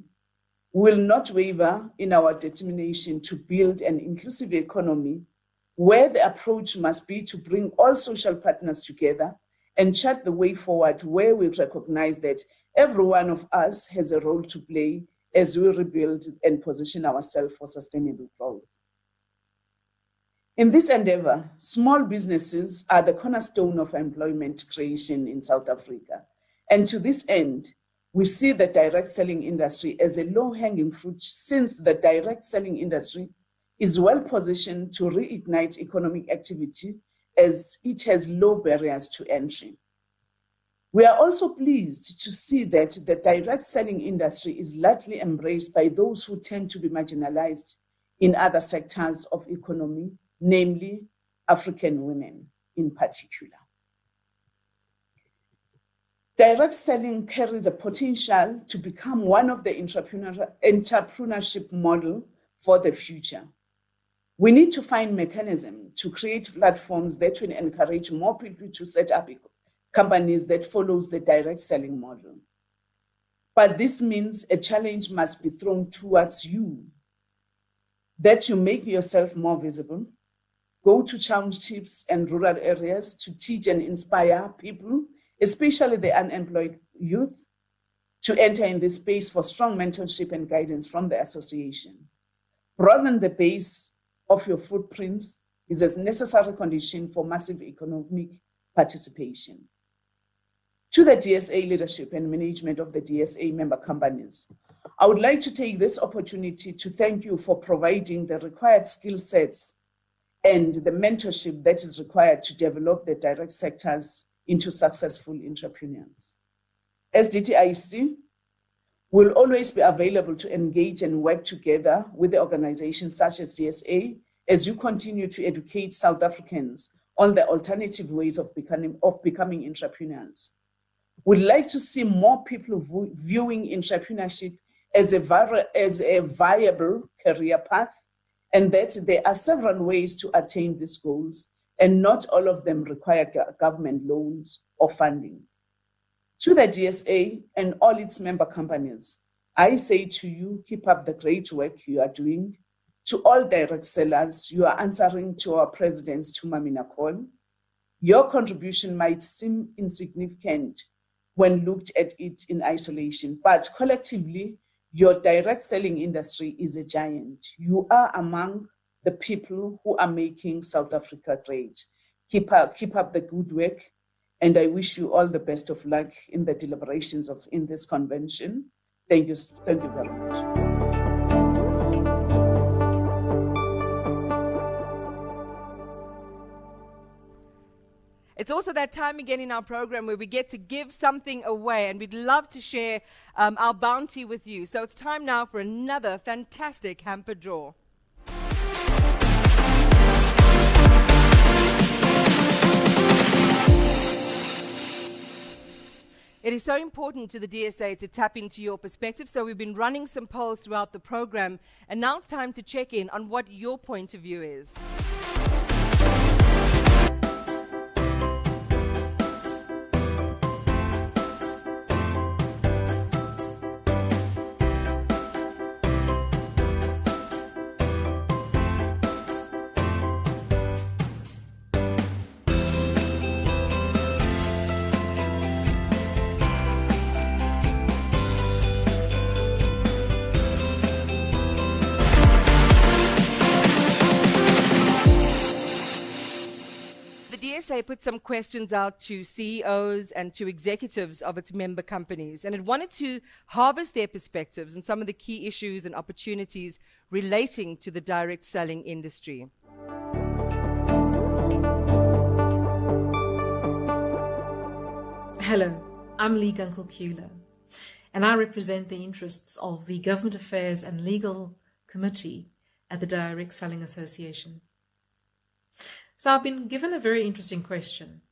We will not waver in our determination to build an inclusive economy where the approach must be to bring all social partners together and chart the way forward, where we recognize that every one of us has a role to play as we rebuild and position ourselves for sustainable growth. In this endeavor, small businesses are the cornerstone of employment creation in South Africa. And to this end, we see the direct selling industry as a low-hanging fruit, since the direct selling industry is well positioned to reignite economic activity as it has low barriers to entry. We are also pleased to see that the direct selling industry is largely embraced by those who tend to be marginalized in other sectors of economy, namely African women in particular. Direct selling carries a potential to become one of the entrepreneurship model for the future. We need to find mechanisms to create platforms that will encourage more people to set up companies that follows the direct selling model. But this means a challenge must be thrown towards you, that you make yourself more visible, go to townships and rural areas to teach and inspire people, especially the unemployed youth, to enter in this space for strong mentorship and guidance from the association. Broaden the base of your footprints is a necessary condition for massive economic participation. To the DSA leadership and management of the DSA member companies, I would like to take this opportunity to thank you for providing the required skill sets and the mentorship that is required to develop the direct sectors into successful entrepreneurs. As DTIC, will always be available to engage and work together with the organizations such as DSA as you continue to educate South Africans on the alternative ways of becoming entrepreneurs. We'd like to see more people viewing entrepreneurship as a viable career path, and that there are several ways to attain these goals, and not all of them require government loans or funding. To the DSA and all its member companies, I say to you, keep up the great work you are doing. To all direct sellers, you are answering to our president's Tumamina call. Your contribution might seem insignificant when looked at it in isolation, but collectively, your direct selling industry is a giant. You are among the people who are making South Africa great. Keep up the good work, and I wish you all the best of luck in the deliberations in this convention. Thank you very much. It's also that time again in our program where we get to give something away, and we'd love to share our bounty with you. So it's time now for another fantastic hamper draw. It is so important to the DSA to tap into your perspective, so we've been running some polls throughout the program, and now it's time to check in on what your point of view is. DSA put some questions out to CEOs and to executives of its member companies, and it wanted to harvest their perspectives on some of the key issues and opportunities relating to the direct selling industry. Hello, I'm Lee Gunkel-Kula, and I represent the interests of the Government Affairs and Legal Committee at the Direct Selling Association. So I've been given a very interesting question.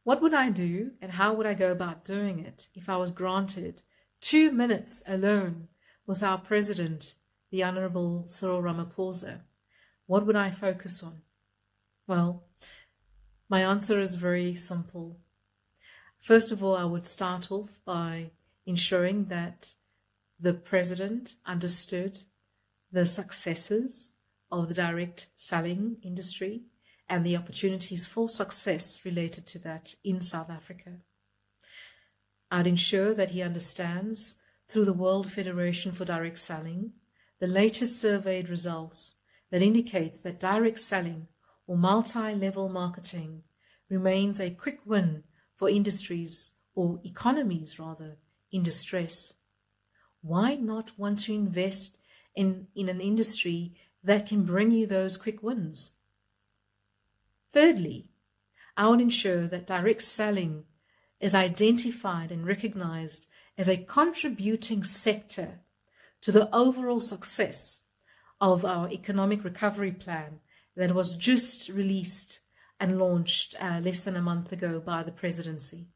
What would I do and how would I go about doing it if I was granted 2 minutes alone with our President, the Honorable Cyril Ramaphosa? What would I focus on? Well, my answer is very simple. First of all, I would start off by ensuring that the President understood the successes of the direct selling industry and the opportunities for success related to that in South Africa. I'd ensure that he understands, through the World Federation for Direct Selling, the latest surveyed results that indicates that direct selling or multi-level marketing remains a quick win for industries, or economies rather, in distress. Why not want to invest in an industry that can bring you those quick wins? Thirdly, I would ensure that direct selling is identified and recognized as a contributing sector to the overall success of our economic recovery plan that was just released and launched less than a month ago by the presidency.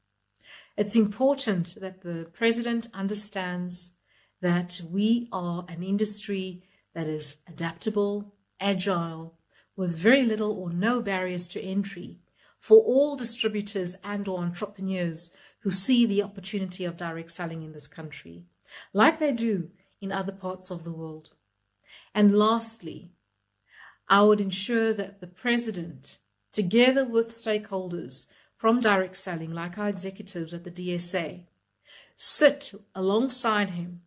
It's important that the president understands that we are an industry that is adaptable, agile, with very little or no barriers to entry for all distributors and or entrepreneurs who see the opportunity of direct selling in this country, like they do in other parts of the world. And lastly, I would ensure that the president, together with stakeholders from direct selling, like our executives at the DSA, sit alongside him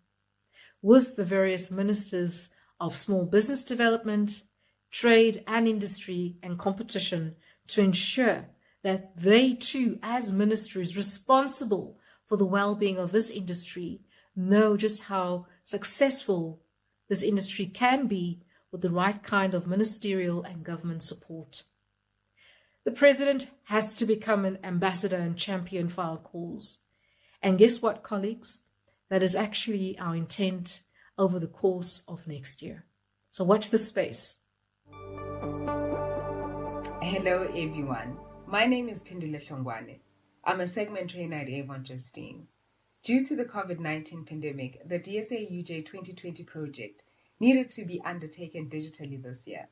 with the various ministers of small business development, trade and industry and competition to ensure that they too, as ministries responsible for the well-being of this industry, know just how successful this industry can be with the right kind of ministerial and government support. The president has to become an ambassador and champion for our cause. And guess what, colleagues? That is actually our intent over the course of next year. So watch this space. Hello everyone, my name is Pindile Shongwane. I'm a segment trainer at Avon Justine. Due to the COVID-19 pandemic, the DSA UJ 2020 project needed to be undertaken digitally this year.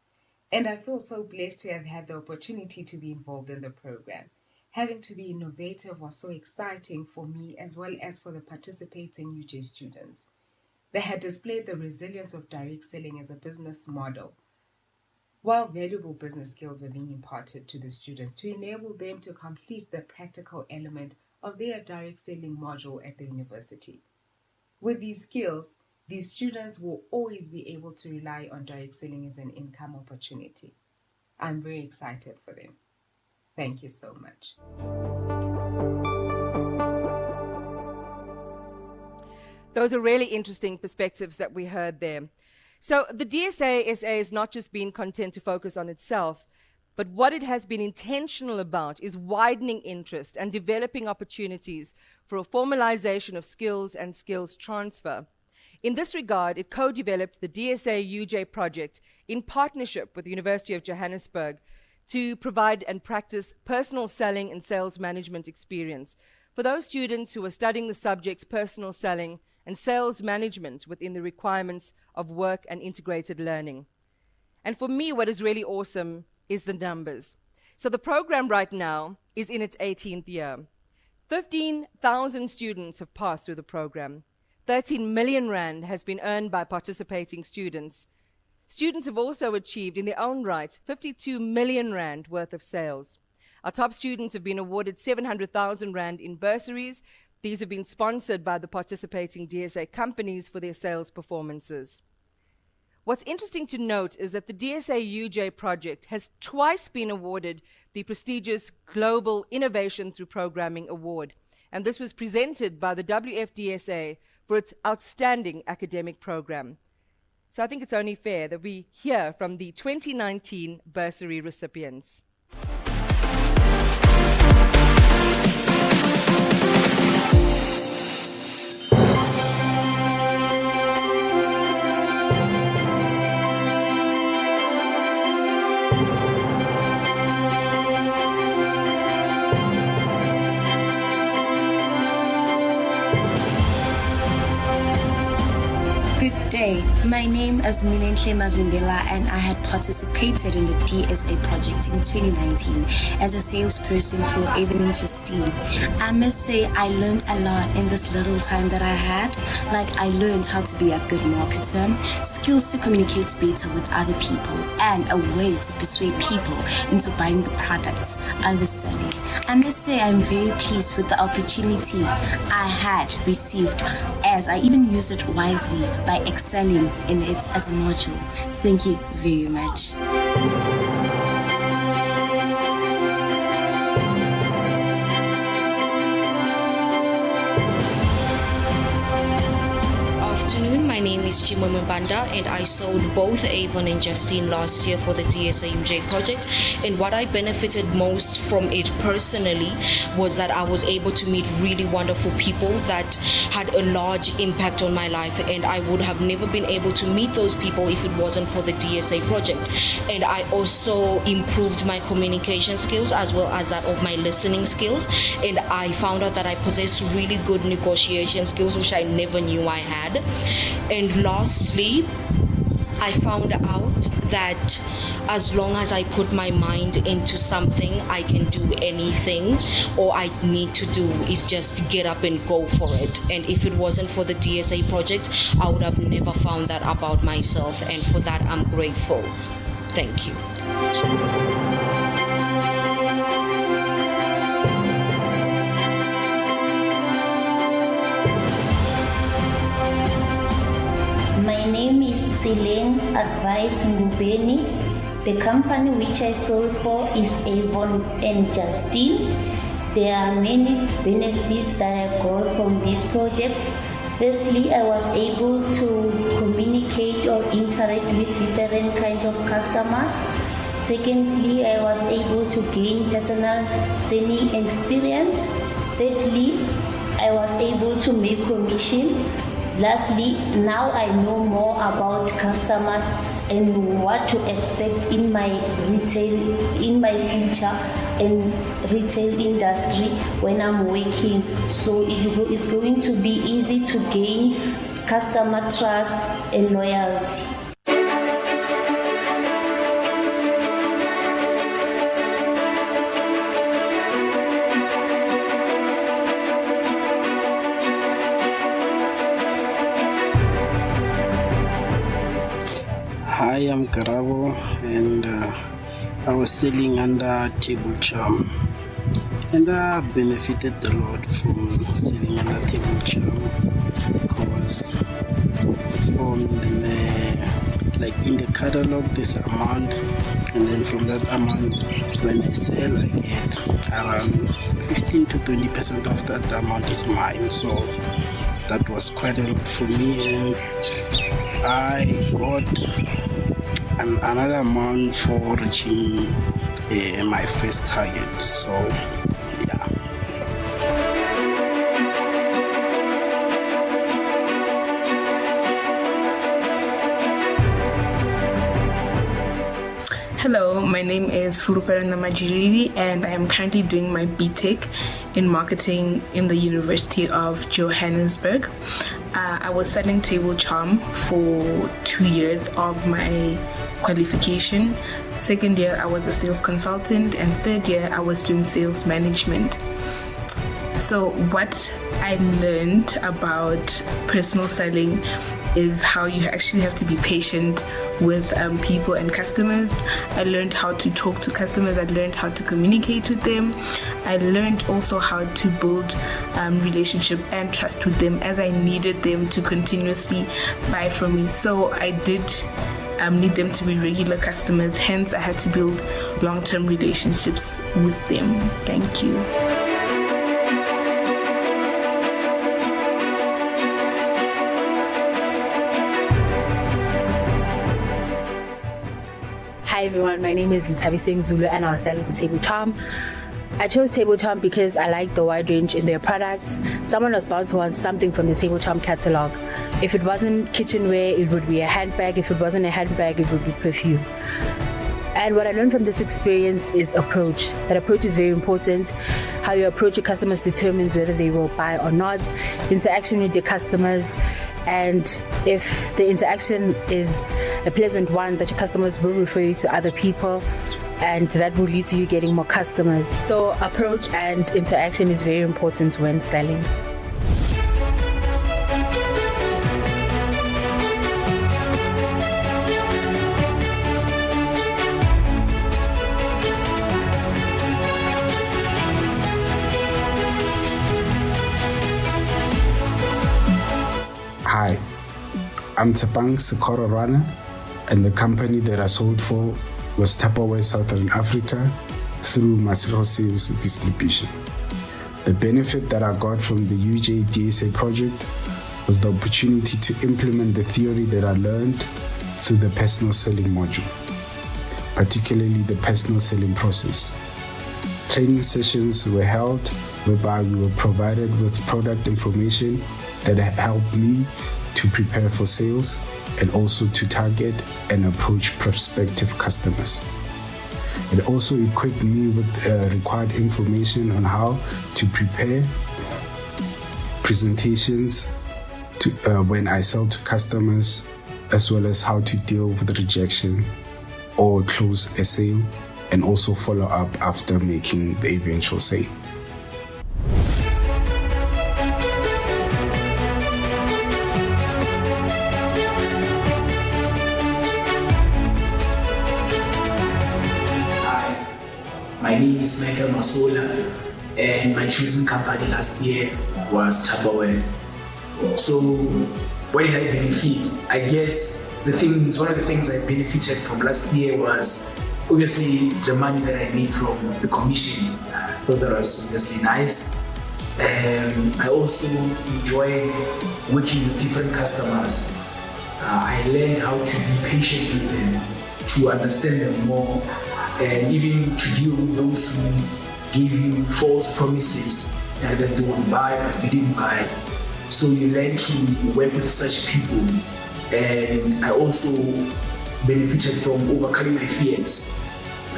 And I feel so blessed to have had the opportunity to be involved in the program. Having to be innovative was so exciting for me as well as for the participating UJ students. They had displayed the resilience of direct selling as a business model, while valuable business skills were being imparted to the students to enable them to complete the practical element of their direct selling module at the university. With these skills, these students will always be able to rely on direct selling as an income opportunity. I'm very excited for them. Thank you so much. Those are really interesting perspectives that we heard there. So the DSA SA has not just been content to focus on itself, but what it has been intentional about is widening interest and developing opportunities for a formalization of skills and skills transfer. In this regard, it co-developed the DSA UJ project in partnership with the University of Johannesburg to provide and practice personal selling and sales management experience for those students who are studying the subjects personal selling and sales management within the requirements of work and integrated learning. And for me, what is really awesome is the numbers. So the program right now is in its 18th year. 15,000 students have passed through the program. 13 million rand has been earned by participating students. Students have also achieved in their own right 52 million rand worth of sales. Our top students have been awarded 700,000 rand in bursaries. These have been sponsored by the participating DSA companies for their sales performances. What's interesting to note is that the DSA UJ project has twice been awarded the prestigious Global Innovation Through Programming Award, and this was presented by the WFDSA for its outstanding academic program. So I think it's only fair that we hear from the 2019 bursary recipients. Good day. My name is Minenhle Mavimbela and I had participated in the DSA project in 2019 as a salesperson for Avon Justine. I must say I learned a lot in this little time that I had. Like I learned how to be a good marketer, skills to communicate better with other people, and a way to persuade people into buying the products I was selling. I must say I'm very pleased with the opportunity I had received, as I even used it wisely by excelling in it as a module. Thank you very much. Afternoon, my name is Chimo Mbanda and I sold both Avon and Justine last year for the DSA UJ project, and what I benefited most from it personally was that I was able to meet really wonderful people that had a large impact on my life, and I would have never been able to meet those people if it wasn't for the DSA project. And I also improved my communication skills as well as that of my listening skills, and I found out that I possess really good negotiation skills which I never knew I had. And lastly, I found out that as long as I put my mind into something, I can do anything. All I need to do is just get up and go for it. And if it wasn't for the DSA project, I would have never found that about myself, and for that I'm grateful. Thank you. My name is Tsileng Advice Ngubeni. The company which I sold for is Avon and Justine. There are many benefits that I got from this project. Firstly, I was able to communicate or interact with different kinds of customers. Secondly, I was able to gain personal selling experience. Thirdly, I was able to make commission. Lastly, now I know more about customers and what to expect in my future and retail industry when I'm working. So it's going to be easy to gain customer trust and loyalty. Hi, I'm Karabo, and I was selling under Table Charm, and I benefited a lot from selling under Table Charm because in the catalog there's amount, and then from that amount when I sell I get around 15 to 20% of that amount is mine. So that was quite a lot for me, and I got another amount for reaching my first target. So yeah. Hello, my name is Furuperenda Majiriri, and I am currently doing my BTech in marketing in the University of Johannesburg. I was selling Table Charm for 2 years of my qualification. Second year, I was a sales consultant, and third year, I was doing sales management. So what I learned about personal selling is how you actually have to be patient with people and customers. I learned how to talk to customers. I learned how to communicate with them. I learned also how to build relationship and trust with them, as I needed them to continuously buy from me. So I did need them to be regular customers. Hence, I had to build long-term relationships with them. Thank you. Hi everyone, my name is Ntabi Zulu, and I was selling the Table Charm. I chose Table Charm because I like the wide range in their products. Someone was bound to want something from the Table Charm catalog. If it wasn't kitchenware, it would be a handbag. If it wasn't a handbag, it would be perfume. And what I learned from this experience is approach. That approach is very important. How you approach your customers determines whether they will buy or not. Interaction with your customers, and if the interaction is a pleasant one, that your customers will refer you to other people, and that will lead to you getting more customers. So approach and interaction is very important when selling. Hi, I'm Tsepang Sekoro Rana, and the company that I sold for was Tupperware Southern Africa through Masiro Sales Distribution. The benefit that I got from the UJ DSA project was the opportunity to implement the theory that I learned through the personal selling module, particularly the personal selling process. Training sessions were held whereby we were provided with product information that helped me to prepare for sales and also to target and approach prospective customers. It also equipped me with required information on how to prepare presentations when I sell to customers, as well as how to deal with rejection or close a sale, and also follow up after making the eventual sale. My name is Michael Masola, and my chosen company last year was Tupperware. So what did I benefit? I guess one of the things I benefited from last year was obviously the money that I made from the commission. I thought that was obviously nice. I also enjoyed working with different customers. I learned how to be patient with them, to understand them more, and even to deal with those who give you false promises that they would buy but they didn't buy. So you learn to work with such people. And I also benefited from overcoming my fears.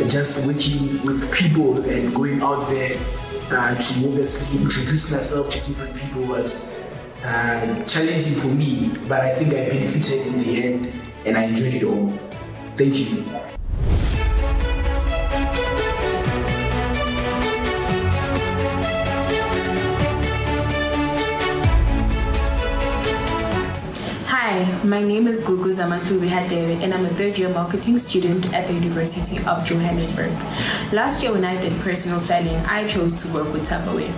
Just working with people and going out there to obviously introduce myself to different people was challenging for me, but I think I benefited in the end and I enjoyed it all. Thank you. Hi, my name is Gugu Zamatlubi Hadere and I'm a third-year marketing student at the University of Johannesburg. Last year when I did personal selling, I chose to work with Tupperware.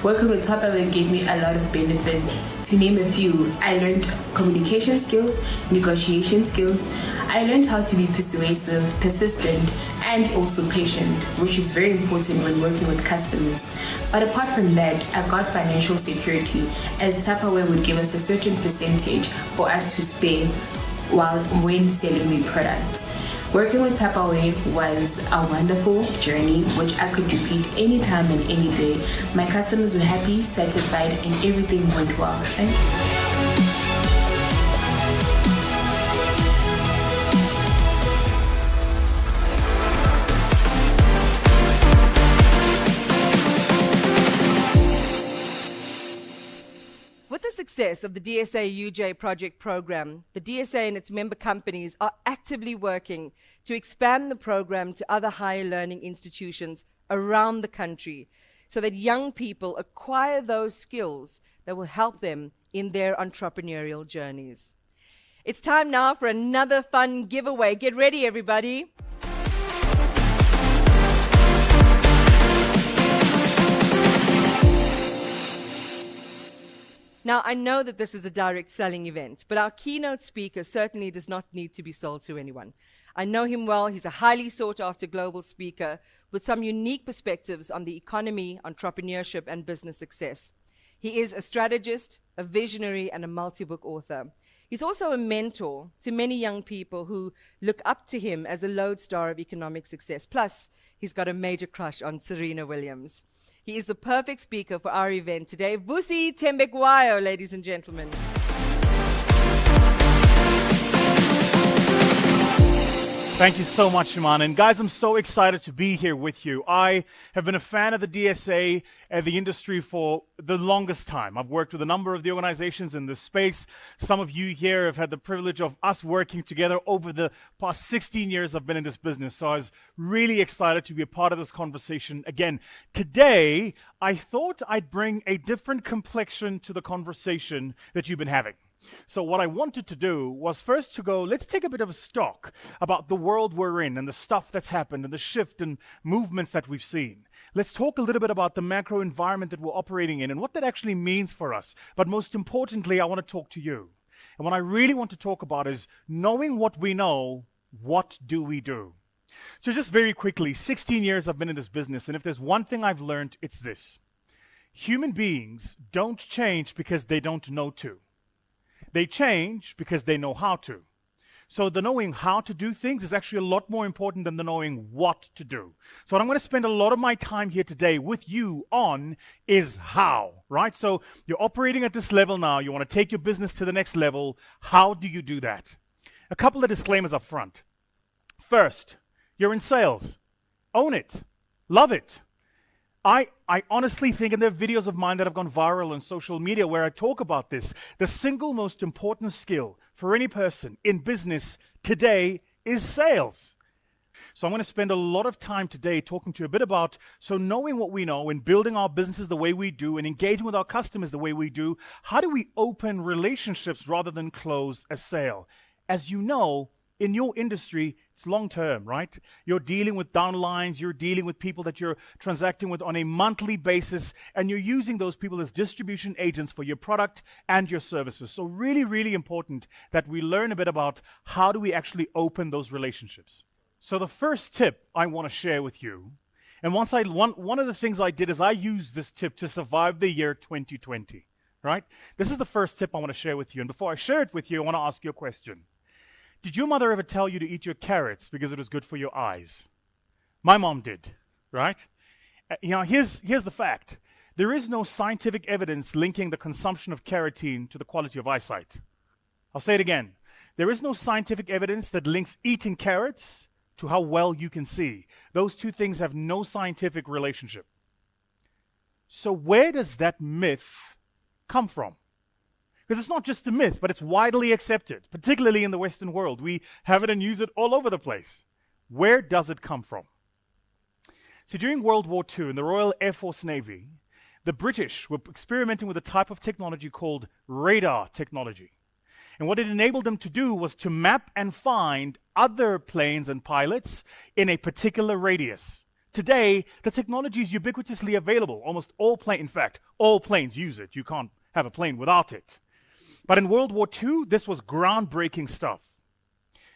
Working with Tupperware gave me a lot of benefits. To name a few, I learned communication skills, negotiation skills. I learned how to be persuasive, persistent, and also patient, which is very important when working with customers. But apart from that, I got financial security, as Tupperware would give us a certain percentage for us to spare when selling the products. Working with Tupperware was a wonderful journey, which I could repeat anytime and any day. My customers were happy, satisfied, and everything went well. Thank you. With the success of the DSA UJ project program, the DSA and its member companies are actively working to expand the program to other higher learning institutions around the country so that young people acquire those skills that will help them in their entrepreneurial journeys. It's time now for another fun giveaway. Get ready, everybody. Now, I know that this is a direct selling event, but our keynote speaker certainly does not need to be sold to anyone. I know him well. He's a highly sought-after global speaker with some unique perspectives on the economy, entrepreneurship, and business success. He is a strategist, a visionary, and a multi-book author. He's also a mentor to many young people who look up to him as a lodestar of economic success. Plus, he's got a major crush on Serena Williams. He is the perfect speaker for our event today. Vusi Tembekwayo, ladies and gentlemen. Thank you so much, Iman. And guys, I'm so excited to be here with you. I have been a fan of the DSA and the industry for the longest time. I've worked with a number of the organizations in this space. Some of you here have had the privilege of us working together over the past 16 years I've been in this business. So I was really excited to be a part of this conversation again. Today, I thought I'd bring a different complexion to the conversation that you've been having. So what I wanted to do was first to go, let's take a bit of a stock about the world we're in and the stuff that's happened and the shift and movements that we've seen. Let's talk a little bit about the macro environment that we're operating in and what that actually means for us. But most importantly, I want to talk to you. And what I really want to talk about is knowing what we know, what do we do? So just very quickly, 16 years I've been in this business, and if there's one thing I've learned, it's this. Human beings don't change because they don't know to. They change because they know how to. So the knowing how to do things is actually a lot more important than the knowing what to do. So what I'm going to spend a lot of my time here today with you on is how, right? So you're operating at this level now. You want to take your business to the next level. How do you do that? A couple of disclaimers up front. First, you're in sales. Own it. Love it. I honestly think, and there are videos of mine that have gone viral on social media where I talk about this, the single most important skill for any person in business today is sales. So I'm going to spend a lot of time today talking to you a bit about, so knowing what we know and building our businesses the way we do and engaging with our customers the way we do, how do we open relationships rather than close a sale? As you know, in your industry, it's long-term, right? You're dealing with downlines, you're dealing with people that you're transacting with on a monthly basis, and you're using those people as distribution agents for your product and your services. So really, really important that we learn a bit about how do we actually open those relationships. So the first tip I want to share with you, and one of the things I did is I used this tip to survive the year 2020, right? This is the first tip I want to share with you. And before I share it with you, I want to ask you a question. Did your mother ever tell you to eat your carrots because it was good for your eyes? My mom did, right? Here's the fact. there is no scientific evidence linking the consumption of carotene to the quality of eyesight. I'll say it again. There is no scientific evidence that links eating carrots to how well you can see. Those two things have no scientific relationship. So where does that myth come from? Because it's not just a myth, but it's widely accepted, particularly in the Western world. We have it and use it all over the place. Where does it come from? So during World War II in the Royal Air Force Navy, the British were experimenting with a type of technology called radar technology. And what it enabled them to do was to map and find other planes and pilots in a particular radius. Today, the technology is ubiquitously available. Almost all planes, in fact, all planes use it. You can't have a plane without it. But in World War II, this was groundbreaking stuff.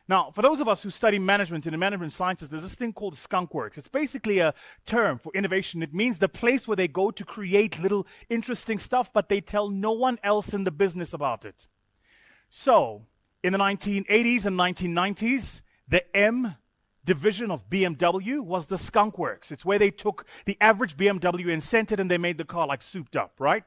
Now, for those of us who study management and in management sciences, there's this thing called skunk works. It's basically a term for innovation. It means the place where they go to create little interesting stuff, but they tell no one else in the business about it. So, in the 1980s and 1990s, the M division of BMW was the skunk works. It's where they took the average BMW and sent it and they made the car like souped up, right?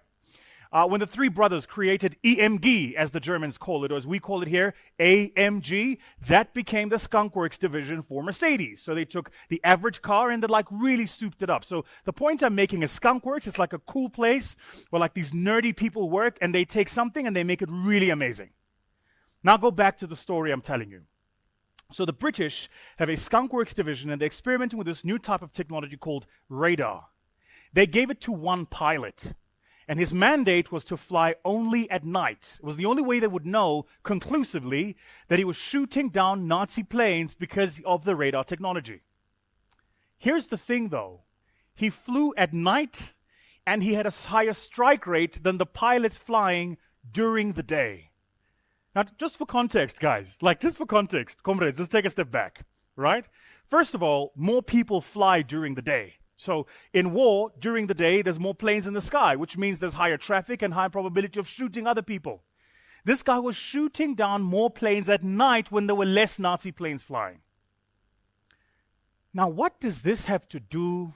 When the three brothers created EMG, as the Germans call it, or as we call it here, AMG, that became the skunk works division for Mercedes. So they took the average car and they like really souped it up. So the point I'm making is skunk works, it's like a cool place where like these nerdy people work and they take something and they make it really amazing. Now go back to the story I'm telling you. So the British have a skunk works division and they're experimenting with this new type of technology called radar. They gave it to one pilot. And his mandate was to fly only at night. It was the only way they would know conclusively that he was shooting down Nazi planes because of the radar technology. Here's the thing, though. He flew at night, and he had a higher strike rate than the pilots flying during the day. Now, just for context, guys, just for context, comrades, let's take a step back, right? First of all, more people fly during the day. So in war, during the day, there's more planes in the sky, which means there's higher traffic and higher probability of shooting other people. This guy was shooting down more planes at night when there were less Nazi planes flying. Now, what does this have to do,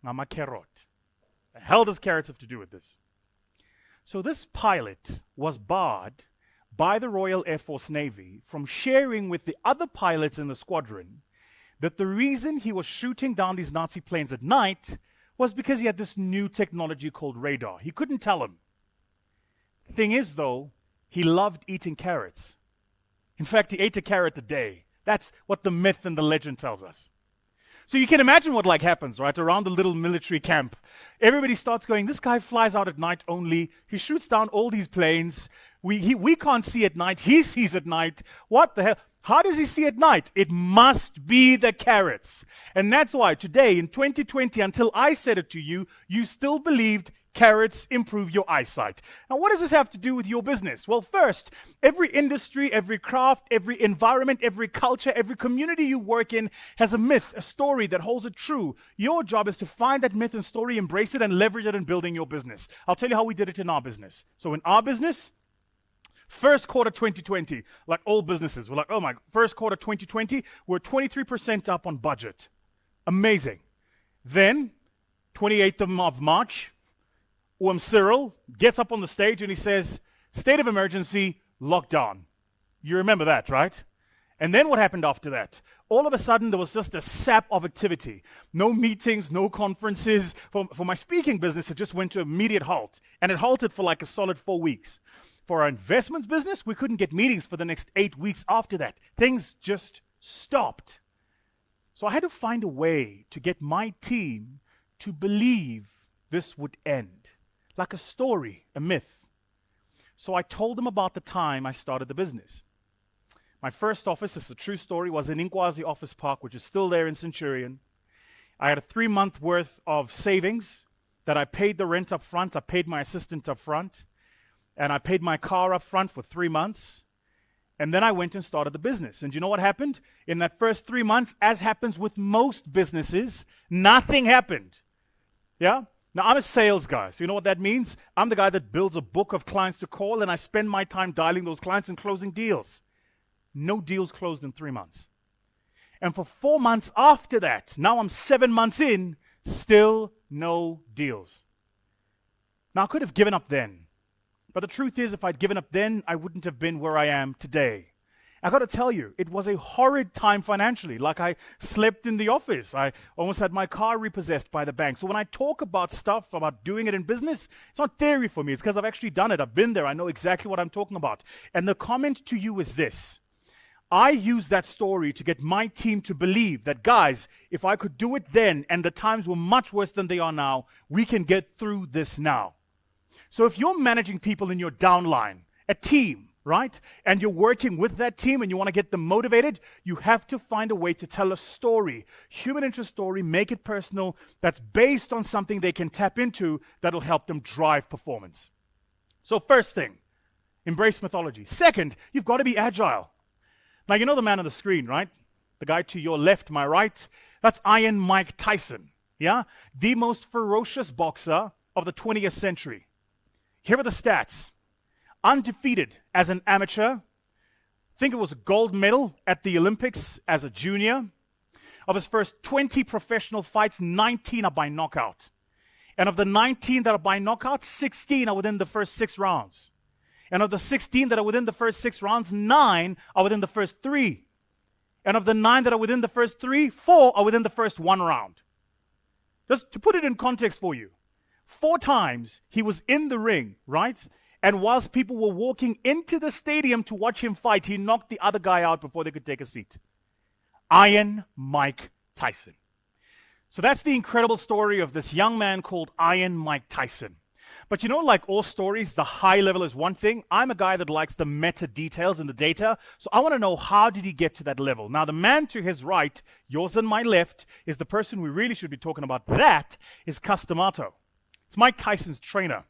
Mama Carrot? The hell does carrots have to do with this? So this pilot was barred by the Royal Air Force Navy from sharing with the other pilots in the squadron that the reason he was shooting down these Nazi planes at night was because he had this new technology called radar. He couldn't tell them. Thing is, though, he loved eating carrots. In fact, he ate a carrot a day. That's what the myth and the legend tells us. So you can imagine what happens, right, around the little military camp. Everybody starts going, this guy flies out at night only. He shoots down all these planes. We can't see at night. He sees at night. What the hell? How does he see at night? It must be the carrots. And that's why today, in 2020, until I said it to you, you still believed carrots improve your eyesight. Now, what does this have to do with your business? Well, first, every industry, every craft, every environment, every culture, every community you work in has a myth, a story that holds it true. Your job is to find that myth and story, embrace it, and leverage it in building your business. I'll tell you how we did it in our business. So in our business, first quarter 2020, like all businesses, we're like, oh my, first quarter 2020, we're 23% up on budget. Amazing. Then, 28th of March, Cyril gets up on the stage and he says, state of emergency, lockdown. You remember that, right? And then what happened after that? All of a sudden, there was just a sap of activity. No meetings, no conferences. For my speaking business, it just went to immediate halt. And it halted for like a solid 4 weeks. For our investments business, we couldn't get meetings for the next 8 weeks after that. Things just stopped. So I had to find a way to get my team to believe this would end. Like a story, a myth. So I told them about the time I started the business. My first office, this is a true story, was in Inkwazi Office Park, which is still there in Centurion. I had a 3-month worth of savings that I paid the rent up front. I paid my assistant up front. And I paid my car up front for 3 months. And then I went and started the business. And you know what happened? In that first 3 months, as happens with most businesses, nothing happened. Yeah? Now, I'm a sales guy. So you know what that means? I'm the guy that builds a book of clients to call, and I spend my time dialing those clients and closing deals. No deals closed in 3 months. And for 4 months after that, now I'm 7 months in, still no deals. Now, I could have given up then. But the truth is, if I'd given up then, I wouldn't have been where I am today. I got to tell you, it was a horrid time financially. Like, I slept in the office. I almost had my car repossessed by the bank. So when I talk about stuff, about doing it in business, it's not theory for me. It's because I've actually done it. I've been there. I know exactly what I'm talking about. And the comment to you is this. I use that story to get my team to believe that, guys, if I could do it then and the times were much worse than they are now, we can get through this now. So if you're managing people in your downline, a team, right? And you're working with that team and you want to get them motivated, you have to find a way to tell a story, human interest story, make it personal, that's based on something they can tap into that'll help them drive performance. So first thing, embrace mythology. Second, you've got to be agile. Now, you know the man on the screen, right? The guy to your left, my right, that's Iron Mike Tyson, yeah? The most ferocious boxer of the 20th century. Here are the stats. Undefeated as an amateur. I think it was a gold medal at the Olympics as a junior. Of his first 20 professional fights, 19 are by knockout. And of the 19 that are by knockout, 16 are within the first 6 rounds. And of the 16 that are within the first 6 rounds, 9 are within the first 3. And of the 9 that are within the first 3, 4 are within the first 1 round. Just to put it in context for you, 4 times he was in the ring, right? And whilst people were walking into the stadium to watch him fight, he knocked the other guy out before they could take a seat. Iron Mike Tyson. So that's the incredible story of this young man called Iron Mike Tyson. But you know, like all stories, the high level is one thing. I'm a guy that likes the meta details and the data. So I want to know, how did he get to that level? Now, the man to his right, yours and my left, is the person we really should be talking about. That is Custamato. It's Mike Tyson's trainer.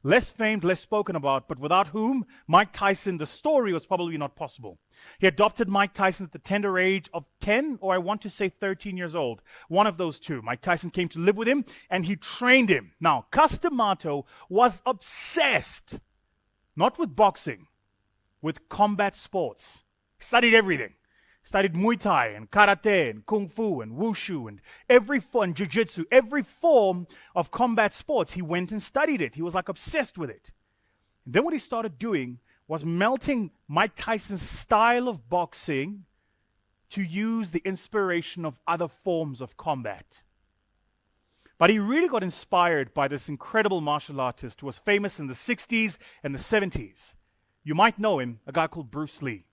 Less famed, less spoken about, but without whom Mike Tyson, the story was probably not possible. He adopted Mike Tyson at the tender age of 10, or I want to say 13 years old. One of those two. Mike Tyson came to live with him, and he trained him. Now, Custamato was obsessed, not with boxing, with combat sports. He studied everything. Studied Muay Thai and Karate and Kung Fu and Wushu and Jiu-Jitsu, every form of combat sports. He went and studied it. He was like obsessed with it. And then what he started doing was melting Mike Tyson's style of boxing to use the inspiration of other forms of combat. But he really got inspired by this incredible martial artist who was famous in the 60s and the 70s. You might know him, a guy called Bruce Lee.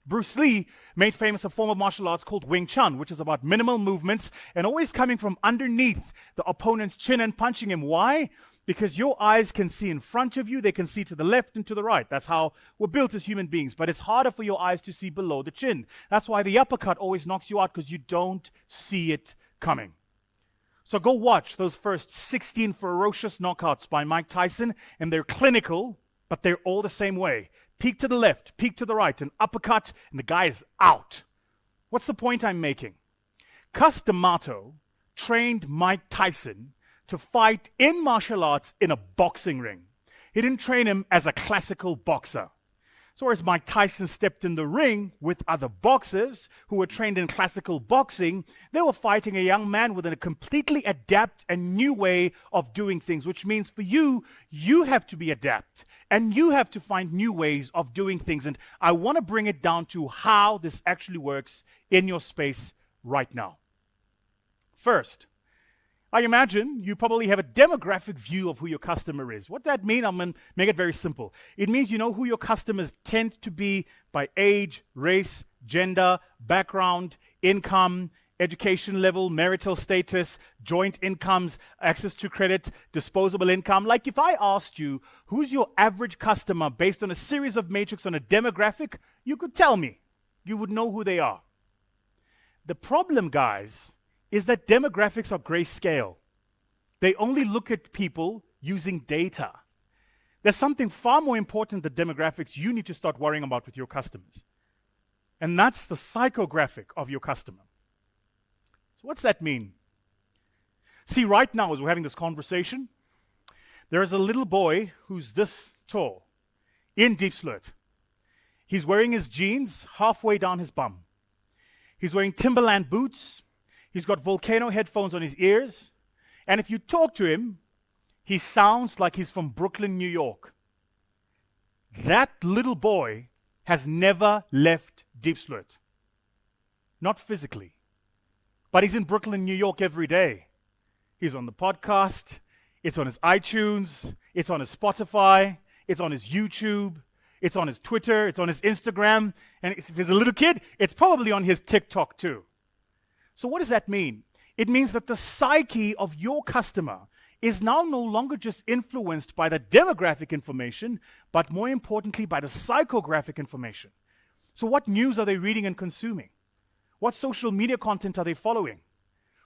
Bruce Lee made famous a form of martial arts called Wing Chun, which is about minimal movements and always coming from underneath the opponent's chin and punching him. Why? Because your eyes can see in front of you, they can see to the left and to the right. That's how we're built as human beings. But it's harder for your eyes to see below the chin. That's why the uppercut always knocks you out, because you don't see it coming. So go watch those first 16 ferocious knockouts by Mike Tyson, and they're clinical, but they're all the same way. Peek to the left, peek to the right, an uppercut, and the guy is out. What's the point I'm making? Custamato trained Mike Tyson to fight in martial arts in a boxing ring. He didn't train him as a classical boxer. So as Mike Tyson stepped in the ring with other boxers who were trained in classical boxing, they were fighting a young man with a completely adept and new way of doing things, which means for you, you have to be adept and you have to find new ways of doing things. And I want to bring it down to how this actually works in your space right now. First, I imagine you probably have a demographic view of who your customer is. What that means, I'm going to make it very simple. It means you know who your customers tend to be by age, race, gender, background, income, education level, marital status, joint incomes, access to credit, disposable income. Like if I asked you, who's your average customer based on a series of matrix on a demographic, you could tell me. You would know who they are. The problem, guys, is that demographics are grayscale. They only look at people using data. There's something far more important than demographics you need to start worrying about with your customers. And that's the psychographic of your customer. So what's that mean? See, right now as we're having this conversation, there is a little boy who's this tall in Diepsloot. He's wearing his jeans halfway down his bum. He's wearing Timberland boots. He's got Volcano headphones on his ears. And if you talk to him, He sounds like he's from Brooklyn, New York. That little boy has never left Diepsloot. Not physically. But he's in Brooklyn, New York every day. He's on the podcast. It's on his iTunes. It's on his Spotify. It's on his YouTube. It's on his Twitter. It's on his Instagram. And if he's a little kid, it's probably on his TikTok too. So what does that mean? It means that the psyche of your customer is now no longer just influenced by the demographic information, but more importantly, by the psychographic information. So what news are they reading and consuming? What social media content are they following?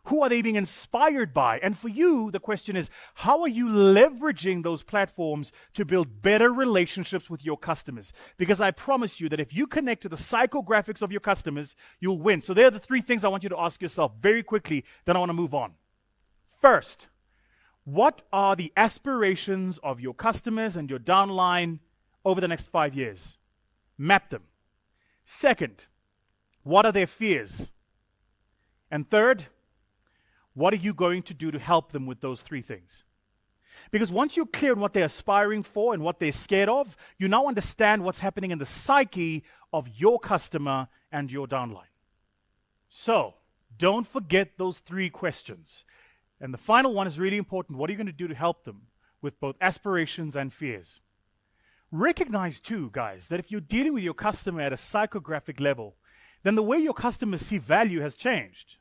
Who are they being inspired by? And for you, the question is, how are you leveraging those platforms to build better relationships with your customers? Because I promise you that if you connect to the psychographics of your customers, you'll win. So there are the three things I want you to ask yourself very quickly, then I want to move on. First, what are the aspirations of your customers and your downline over the next 5 years? Map them. Second, what are their fears? And third, what are you going to do to help them with those three things? Because once you're clear on what they're aspiring for and what they're scared of, you now understand what's happening in the psyche of your customer and your downline. So, don't forget those three questions. And the final one is really important. What are you going to do to help them with both aspirations and fears? Recognize too, guys, that if you're dealing with your customer at a psychographic level, then the way your customers see value has changed.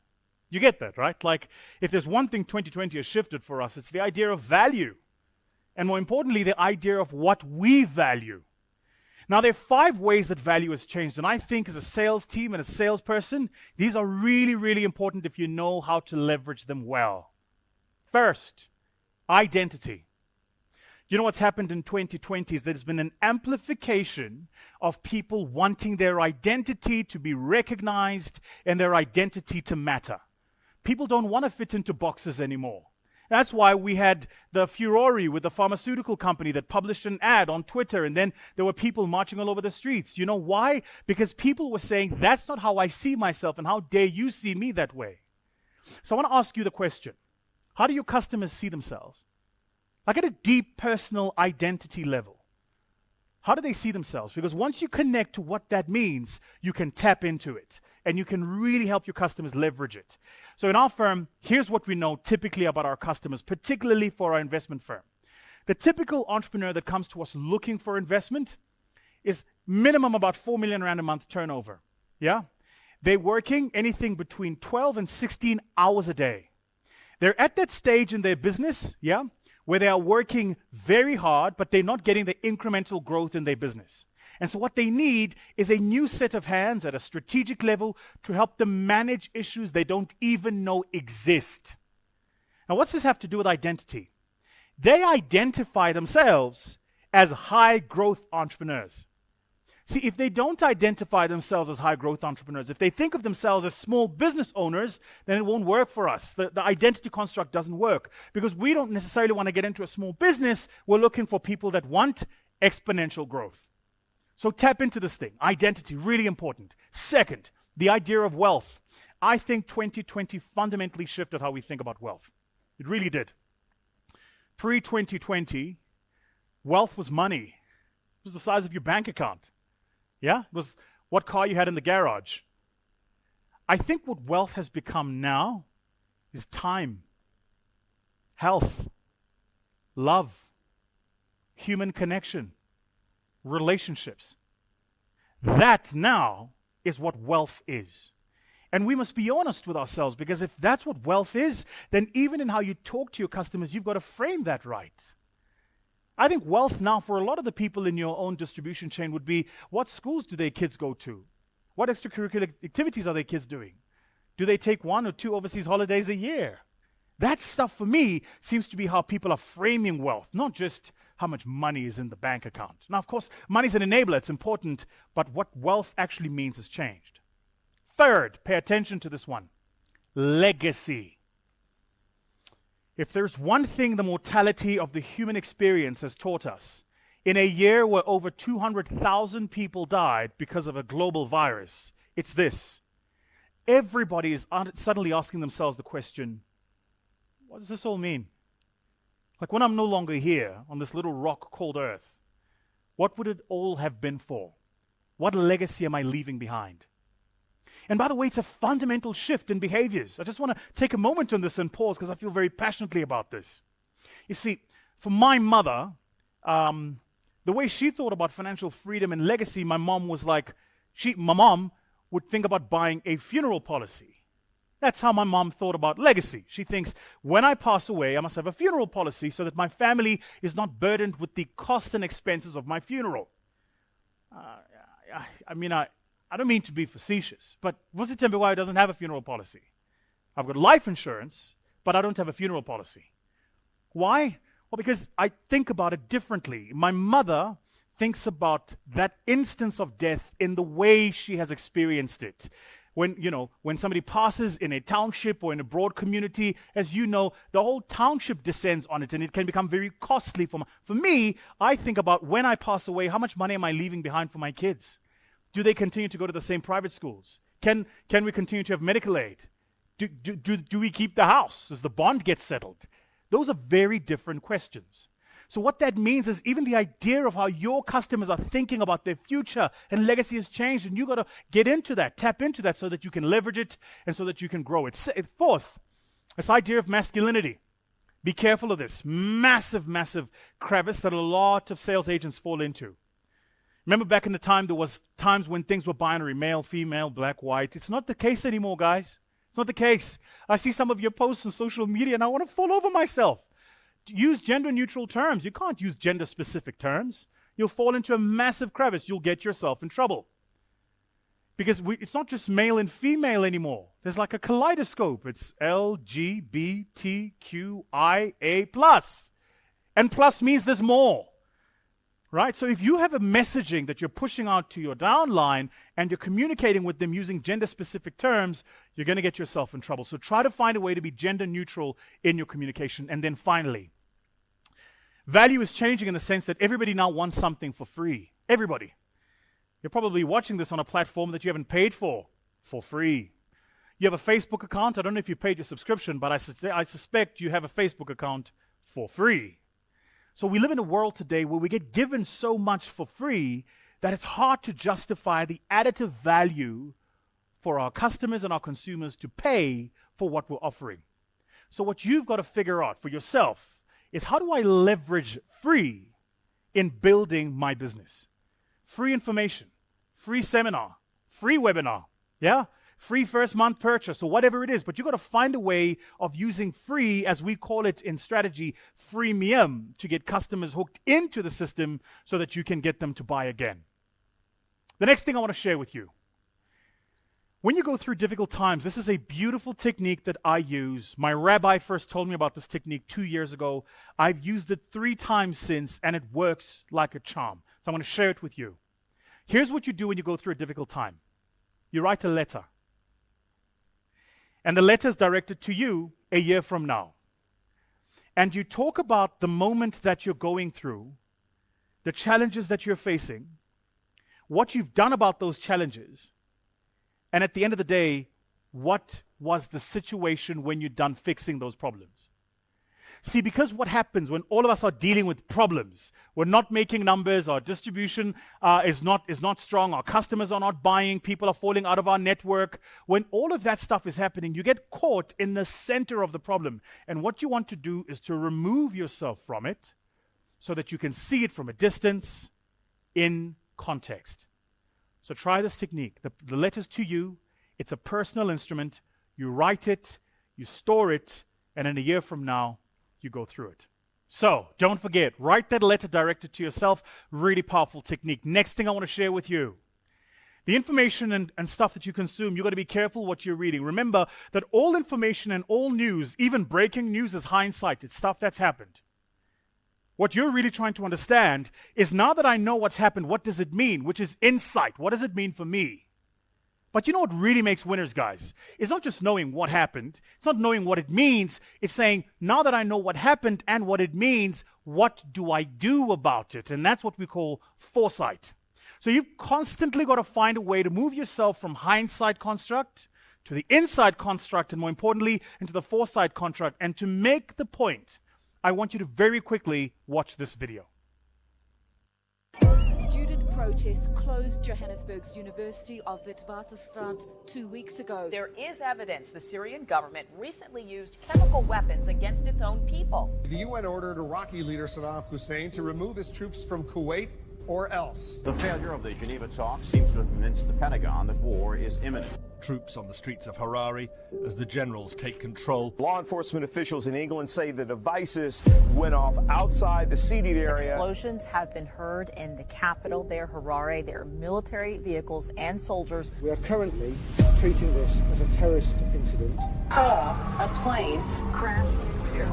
You get that, right? Like, if there's one thing 2020 has shifted for us, it's the idea of value. And more importantly, the idea of what we value. Now, there are 5 ways that value has changed. And I think as a sales team and a salesperson, these are really, really important if you know how to leverage them well. First, identity. You know what's happened in 2020 is there's been an amplification of people wanting their identity to be recognized and their identity to matter. People don't want to fit into boxes anymore. That's why we had the furore with the pharmaceutical company that published an ad on Twitter, and then there were people marching all over the streets. You know why? Because people were saying, that's not how I see myself, and how dare you see me that way? So I want to ask you the question. How do your customers see themselves? Like at a deep personal identity level. How do they see themselves? Because once you connect to what that means, you can tap into it. And you can really help your customers leverage it. So in our firm, here's what we know typically about our customers, particularly for our investment firm. The typical entrepreneur that comes to us looking for investment is minimum about 4 million rand a month turnover. Yeah? They're working anything between 12 and 16 hours a day. They're at that stage in their business, yeah, where they are working very hard, but they're not getting the incremental growth in their business. And so what they need is a new set of hands at a strategic level to help them manage issues they don't even know exist. Now, what's this have to do with identity? They identify themselves as high-growth entrepreneurs. See, if they don't identify themselves as high-growth entrepreneurs, if they think of themselves as small business owners, then it won't work for us. The identity construct doesn't work because we don't necessarily want to get into a small business. We're looking for people that want exponential growth. So tap into this thing. Identity, really important. Second, the idea of wealth. I think 2020 fundamentally shifted how we think about wealth. It really did. Pre-2020, wealth was money. It was the size of your bank account. Yeah? It was what car you had in the garage. I think what wealth has become now is time, health, love, human connection, relationships. That now is what wealth is. And we must be honest with ourselves, because if that's what wealth is, then even in how you talk to your customers, you've got to frame that right. I think wealth now for a lot of the people in your own distribution chain would be, what schools do their kids go to? What extracurricular activities are their kids doing? Do they take 1 or 2 overseas holidays a year? That stuff for me seems to be how people are framing wealth, not just how much money is in the bank account. Now, of course, money's an enabler, it's important, but what wealth actually means has changed. Third, pay attention to this one, legacy. If there's one thing the mortality of the human experience has taught us, in a year where over 200,000 people died because of a global virus, it's this. Everybody is suddenly asking themselves the question, what does this all mean? Like when I'm no longer here on this little rock called Earth, what would it all have been for? What legacy am I leaving behind? And by the way, it's a fundamental shift in behaviors. I just want to take a moment on this and pause because I feel very passionately about this. You see, for my mother, the way she thought about financial freedom and legacy, my mom was like, my mom would think about buying a funeral policy. That's how my mom thought about legacy. She thinks, when I pass away, I must have a funeral policy so that my family is not burdened with the cost and expenses of my funeral. I don't mean to be facetious, but Vusi doesn't have a funeral policy. I've got life insurance, but I don't have a funeral policy. Why? Well, because I think about it differently. My mother thinks about that instance of death in the way she has experienced it. When somebody passes in a township or in a broad community, as you know, the whole township descends on it, and it can become very costly. For me, I think about when I pass away, how much money am I leaving behind for my kids? Do they continue to go to the same private schools? Can we continue to have medical aid? Do we keep the house? Does the bond get settled? Those are very different questions. So what that means is even the idea of how your customers are thinking about their future and legacy has changed, and you've got to get into that, tap into that so that you can leverage it and so that you can grow it. Fourth, this idea of masculinity. Be careful of this. Massive, massive crevice that a lot of sales agents fall into. Remember back in the time, there was times when things were binary, male, female, black, white. It's not the case anymore, guys. It's not the case. I see some of your posts on social media and I want to fall over myself. Use gender-neutral terms. You can't use gender-specific terms. You'll fall into a massive crevice. You'll get yourself in trouble. Because it's not just male and female anymore. There's like a kaleidoscope. It's LGBTQIA+. And plus means there's more. Right? So if you have a messaging that you're pushing out to your downline and you're communicating with them using gender-specific terms, you're going to get yourself in trouble. So try to find a way to be gender-neutral in your communication. And then finally, value is changing in the sense that everybody now wants something for free. Everybody. You're probably watching this on a platform that you haven't paid for free. You have a Facebook account. I don't know if you paid your subscription, but I suspect you have a Facebook account for free. So we live in a world today where we get given so much for free that it's hard to justify the additive value for our customers and our consumers to pay for what we're offering. So what you've got to figure out for yourself is, how do I leverage free in building my business? Free information, free seminar, free webinar, free first month purchase, or whatever it is. But you've got to find a way of using free, as we call it in strategy, freemium, to get customers hooked into the system so that you can get them to buy again. The next thing I want to share with you. When you go through difficult times, this is a beautiful technique that I use. My rabbi first told me about this technique 2 years ago. I've used it 3 times since, and it works like a charm. So I'm going to share it with you. Here's what you do when you go through a difficult time. You write a letter. And the letter is directed to you a year from now. And you talk about the moment that you're going through, the challenges that you're facing, what you've done about those challenges, and at the end of the day, what was the situation when you're done fixing those problems? See, because what happens when all of us are dealing with problems, we're not making numbers, our distribution is not strong, our customers are not buying, people are falling out of our network. When all of that stuff is happening, you get caught in the center of the problem. And what you want to do is to remove yourself from it so that you can see it from a distance in context. So try this technique. The letter's to you. It's a personal instrument. You write it, you store it, and in a year from now, you go through it. So don't forget, write that letter directed to yourself. Really powerful technique. Next thing I want to share with you. The information and stuff that you consume, you've got to be careful what you're reading. Remember that all information and all news, even breaking news, is hindsight. It's stuff that's happened. What you're really trying to understand is, now that I know what's happened, what does it mean? Which is insight. What does it mean for me? But you know what really makes winners, guys? It's not just knowing what happened. It's not knowing what it means. It's saying, now that I know what happened and what it means, what do I do about it? And that's what we call foresight. So you've constantly got to find a way to move yourself from hindsight construct to the insight construct, and more importantly, into the foresight construct, and to make the point I want you to very quickly watch this video. Student protests closed Johannesburg's University of Witwatersrand 2 weeks ago. There is evidence the Syrian government recently used chemical weapons against its own people. The UN ordered Iraqi leader Saddam Hussein to remove his troops from Kuwait or else. The failure of the Geneva talks seems to have convinced the Pentagon that war is imminent. Troops on the streets of Harare as the generals take control. Law enforcement officials in England say the devices went off outside the seated area. Explosions have been heard in the capital there, Harare. There are military vehicles and soldiers. We are currently treating this as a terrorist incident. A plane crashed.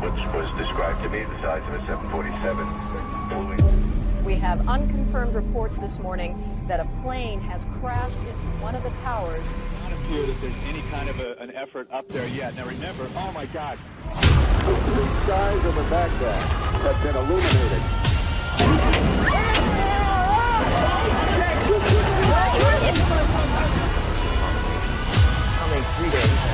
Which was described to be the size of a 747. We have unconfirmed reports this morning that a plane has crashed into one of the towers. It does not appear that there's any kind of an effort up there yet. Now remember, oh my God. The skies over Baghdad have been illuminated. Coming 3 days now.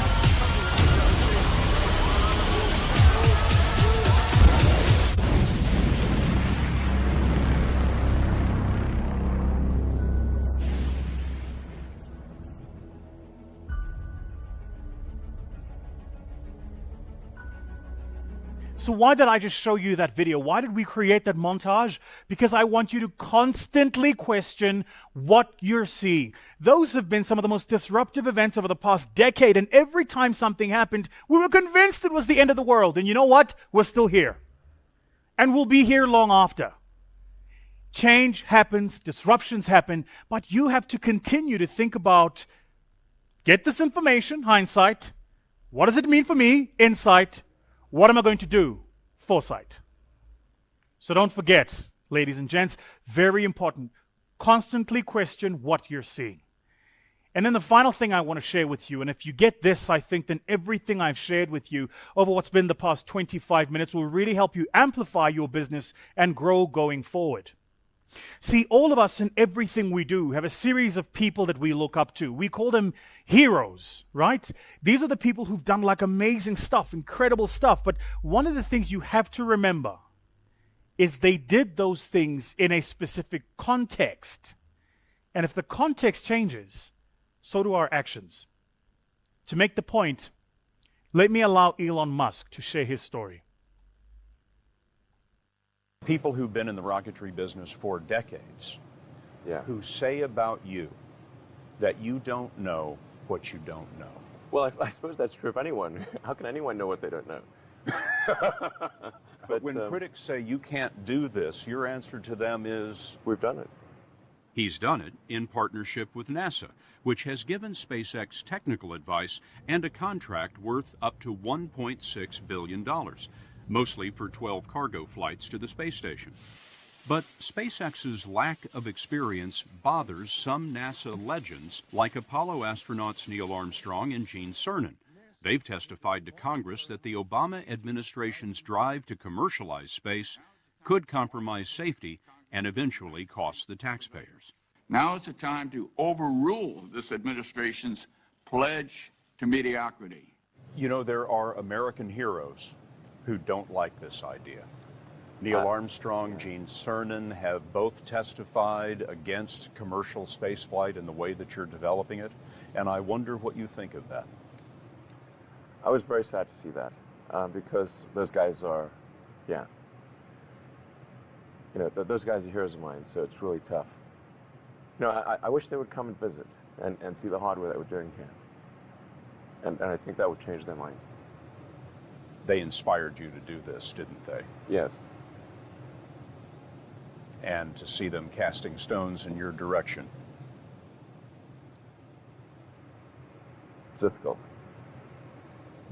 So why did I just show you that video? Why did we create that montage? Because I want you to constantly question what you're seeing. Those have been some of the most disruptive events over the past decade, and every time something happened, we were convinced it was the end of the world. And you know what? We're still here. And we'll be here long after. Change happens, disruptions happen, but you have to continue to think about, get this information, hindsight. What does it mean for me? Insight. What am I going to do? Foresight. So don't forget, ladies and gents, very important, constantly question what you're seeing. And then the final thing I want to share with you, and if you get this, I think then everything I've shared with you over what's been the past 25 minutes will really help you amplify your business and grow going forward. See, all of us in everything we do have a series of people that we look up to. We call them heroes, right? These are the people who've done like amazing stuff, incredible stuff. But one of the things you have to remember is they did those things in a specific context. And if the context changes, so do our actions. To make the point, let me allow Elon Musk to share his story. People who've been in the rocketry business for decades, who say about you that you don't know what you don't know. Well, I suppose that's true of anyone. How can anyone know what they don't know? But when critics say you can't do this, your answer to them is, we've done it. He's done it in partnership with NASA, which has given SpaceX technical advice and a contract worth up to $1.6 billion. Mostly for 12 cargo flights to the space station. But SpaceX's lack of experience bothers some NASA legends like Apollo astronauts Neil Armstrong and Gene Cernan. They've testified to Congress that the Obama administration's drive to commercialize space could compromise safety and eventually cost the taxpayers. Now is the time to overrule this administration's pledge to mediocrity. You know, there are American heroes who don't like this idea. Neil Armstrong, Gene Cernan have both testified against commercial spaceflight in the way that you're developing it, and I wonder what you think of that. I was very sad to see that, because those guys are, those guys are heroes of mine, so it's really tough. I wish they would come and visit and see the hardware that we're doing here. And I think that would change their mind. They inspired you to do this, didn't they? Yes. And to see them casting stones in your direction. It's difficult.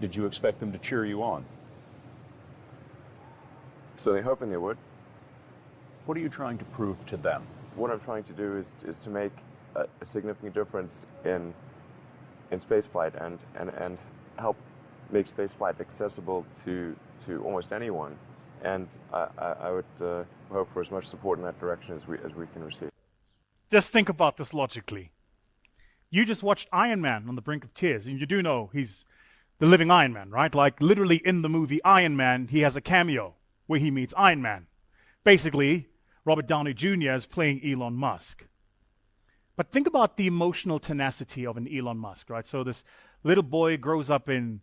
Did you expect them to cheer you on? So they're hoping they would. What are you trying to prove to them? What I'm trying to do is to make a significant difference in spaceflight and help make spaceflight accessible to almost anyone, and I would hope for as much support in that direction as we can receive. Just think about this logically. You just watched Iron Man on the Brink of Tears, and you do know he's the living Iron Man, right? Like literally in the movie Iron Man, he has a cameo. where he meets Iron Man. Basically, Robert Downey Jr. is playing Elon Musk. But think about the emotional tenacity of an Elon Musk, right? So this little boy grows up in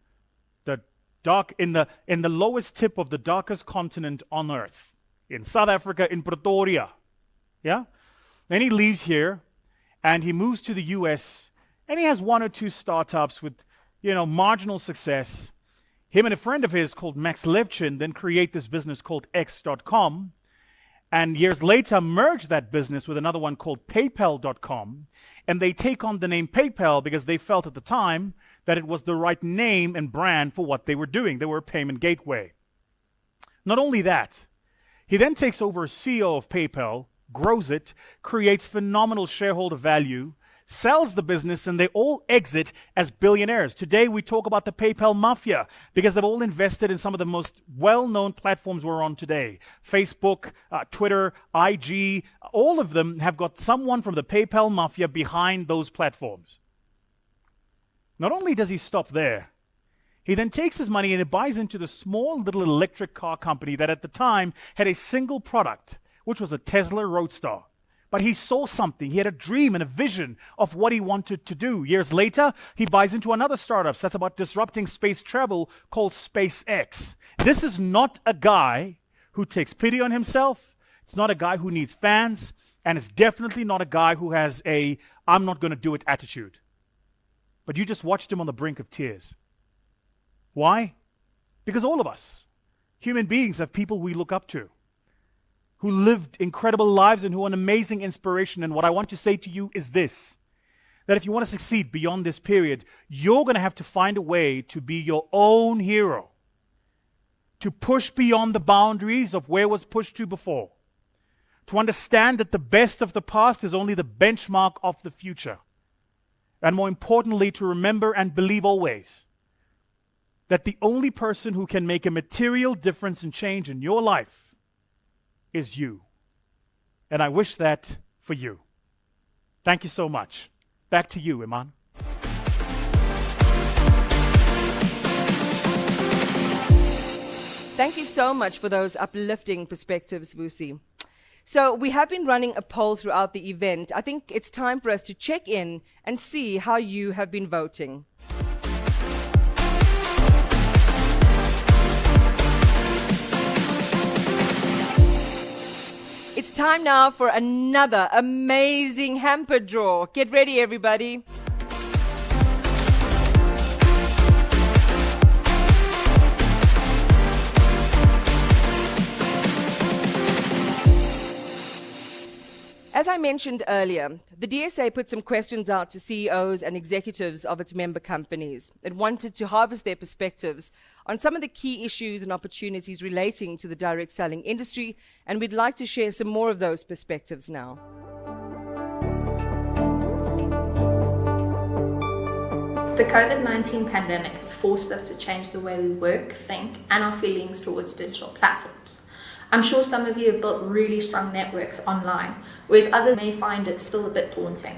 the lowest tip of the darkest continent on Earth, in South Africa, in Pretoria. Yeah? Then he leaves here and he moves to the US and he has one or two startups with, marginal success. Him and a friend of his called Max Levchin then create this business called X.com. And years later, merge that business with another one called PayPal.com. And they take on the name PayPal because they felt at the time that it was the right name and brand for what they were doing. They were a payment gateway. Not only that, he then takes over as CEO of PayPal, grows it, creates phenomenal shareholder value, sells the business, and they all exit as billionaires. Today, we talk about the PayPal mafia because they've all invested in some of the most well-known platforms we're on today. Facebook, Twitter, IG, all of them have got someone from the PayPal mafia behind those platforms. Not only does he stop there, he then takes his money and he buys into the small little electric car company that at the time had a single product, which was a Tesla Roadster. But he saw something. He had a dream and a vision of what he wanted to do. Years later, he buys into another startup that's about disrupting space travel called SpaceX. This is not a guy who takes pity on himself. It's not a guy who needs fans. And it's definitely not a guy who has a I'm not going to do it attitude. But you just watched him on the brink of tears. Why? Because all of us, human beings, have people we look up to, who lived incredible lives and who are an amazing inspiration. And what I want to say to you is this, that if you want to succeed beyond this period, you're going to have to find a way to be your own hero, to push beyond the boundaries of where was pushed to before, to understand that the best of the past is only the benchmark of the future. And more importantly, to remember and believe always that the only person who can make a material difference and change in your life is you. And I wish that for you. Thank you so much. Back to you, Iman. Thank you so much for those uplifting perspectives, Vusi. So we have been running a poll throughout the event. I think it's time for us to check in and see how you have been voting. It's time now for another amazing hamper draw. Get ready, everybody. As I mentioned earlier, the DSA put some questions out to CEOs and executives of its member companies. It wanted to harvest their perspectives on some of the key issues and opportunities relating to the direct selling industry, and we'd like to share some more of those perspectives now. The COVID-19 pandemic has forced us to change the way we work, think, and our feelings towards digital platforms. I'm sure some of you have built really strong networks online, whereas others may find it still a bit daunting.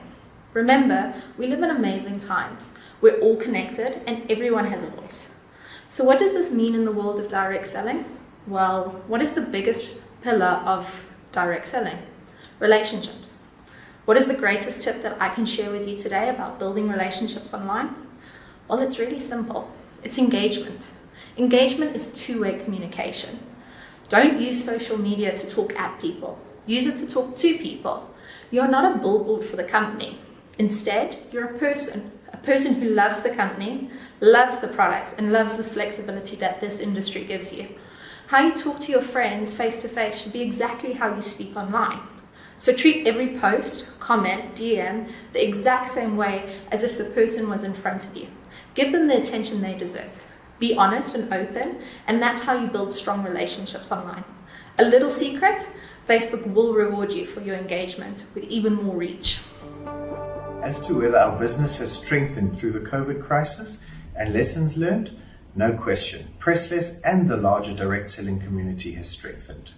Remember, we live in amazing times. We're all connected and everyone has a voice. So what does this mean in the world of direct selling? Well, what is the biggest pillar of direct selling? Relationships. What is the greatest tip that I can share with you today about building relationships online? Well, it's really simple. It's engagement. Engagement is two-way communication. Don't use social media to talk at people. Use it to talk to people. You're not a billboard for the company. Instead, you're a person who loves the company, loves the products, and loves the flexibility that this industry gives you. How you talk to your friends face-to-face should be exactly how you speak online. So treat every post, comment, DM the exact same way as if the person was in front of you. Give them the attention they deserve. Be honest and open, and that's how you build strong relationships online. A little secret, Facebook will reward you for your engagement with even more reach. As to whether our business has strengthened through the COVID crisis and lessons learned, no question, Pressless and the larger direct selling community has strengthened.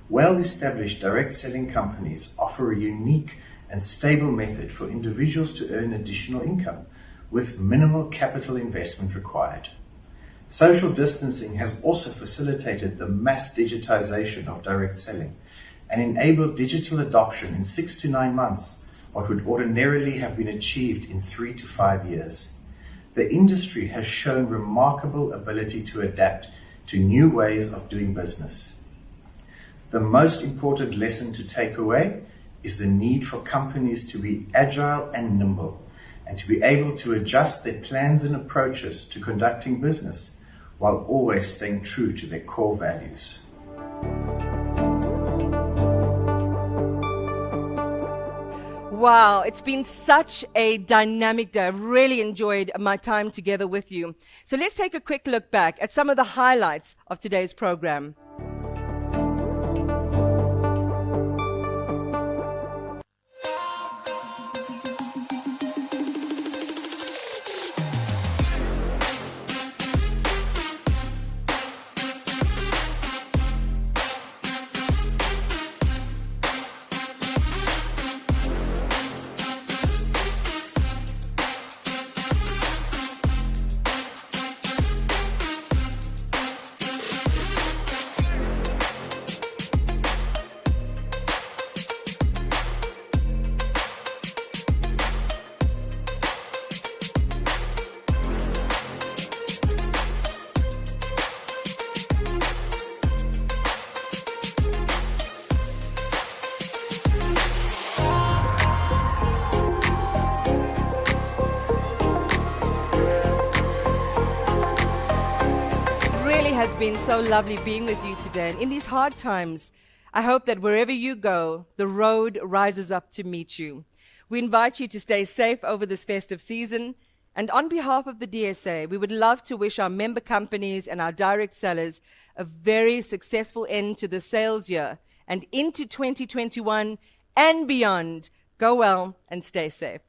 Well-established direct selling companies offer a unique and stable method for individuals to earn additional income with minimal capital investment required. Social distancing has also facilitated the mass digitization of direct selling and enabled digital adoption in 6 to 9 months, what would ordinarily have been achieved in 3 to 5 years. The industry has shown remarkable ability to adapt to new ways of doing business. The most important lesson to take away is the need for companies to be agile and nimble, and to be able to adjust their plans and approaches to conducting business while always staying true to their core values. Wow, it's been such a dynamic day. I've really enjoyed my time together with you. So let's take a quick look back at some of the highlights of today's program. Has been so lovely being with you today. And in these hard times, I hope that wherever you go, the road rises up to meet you. We invite you to stay safe over this festive season. And on behalf of the DSA, we would love to wish our member companies and our direct sellers a very successful end to the sales year and into 2021 and beyond. Go well and stay safe.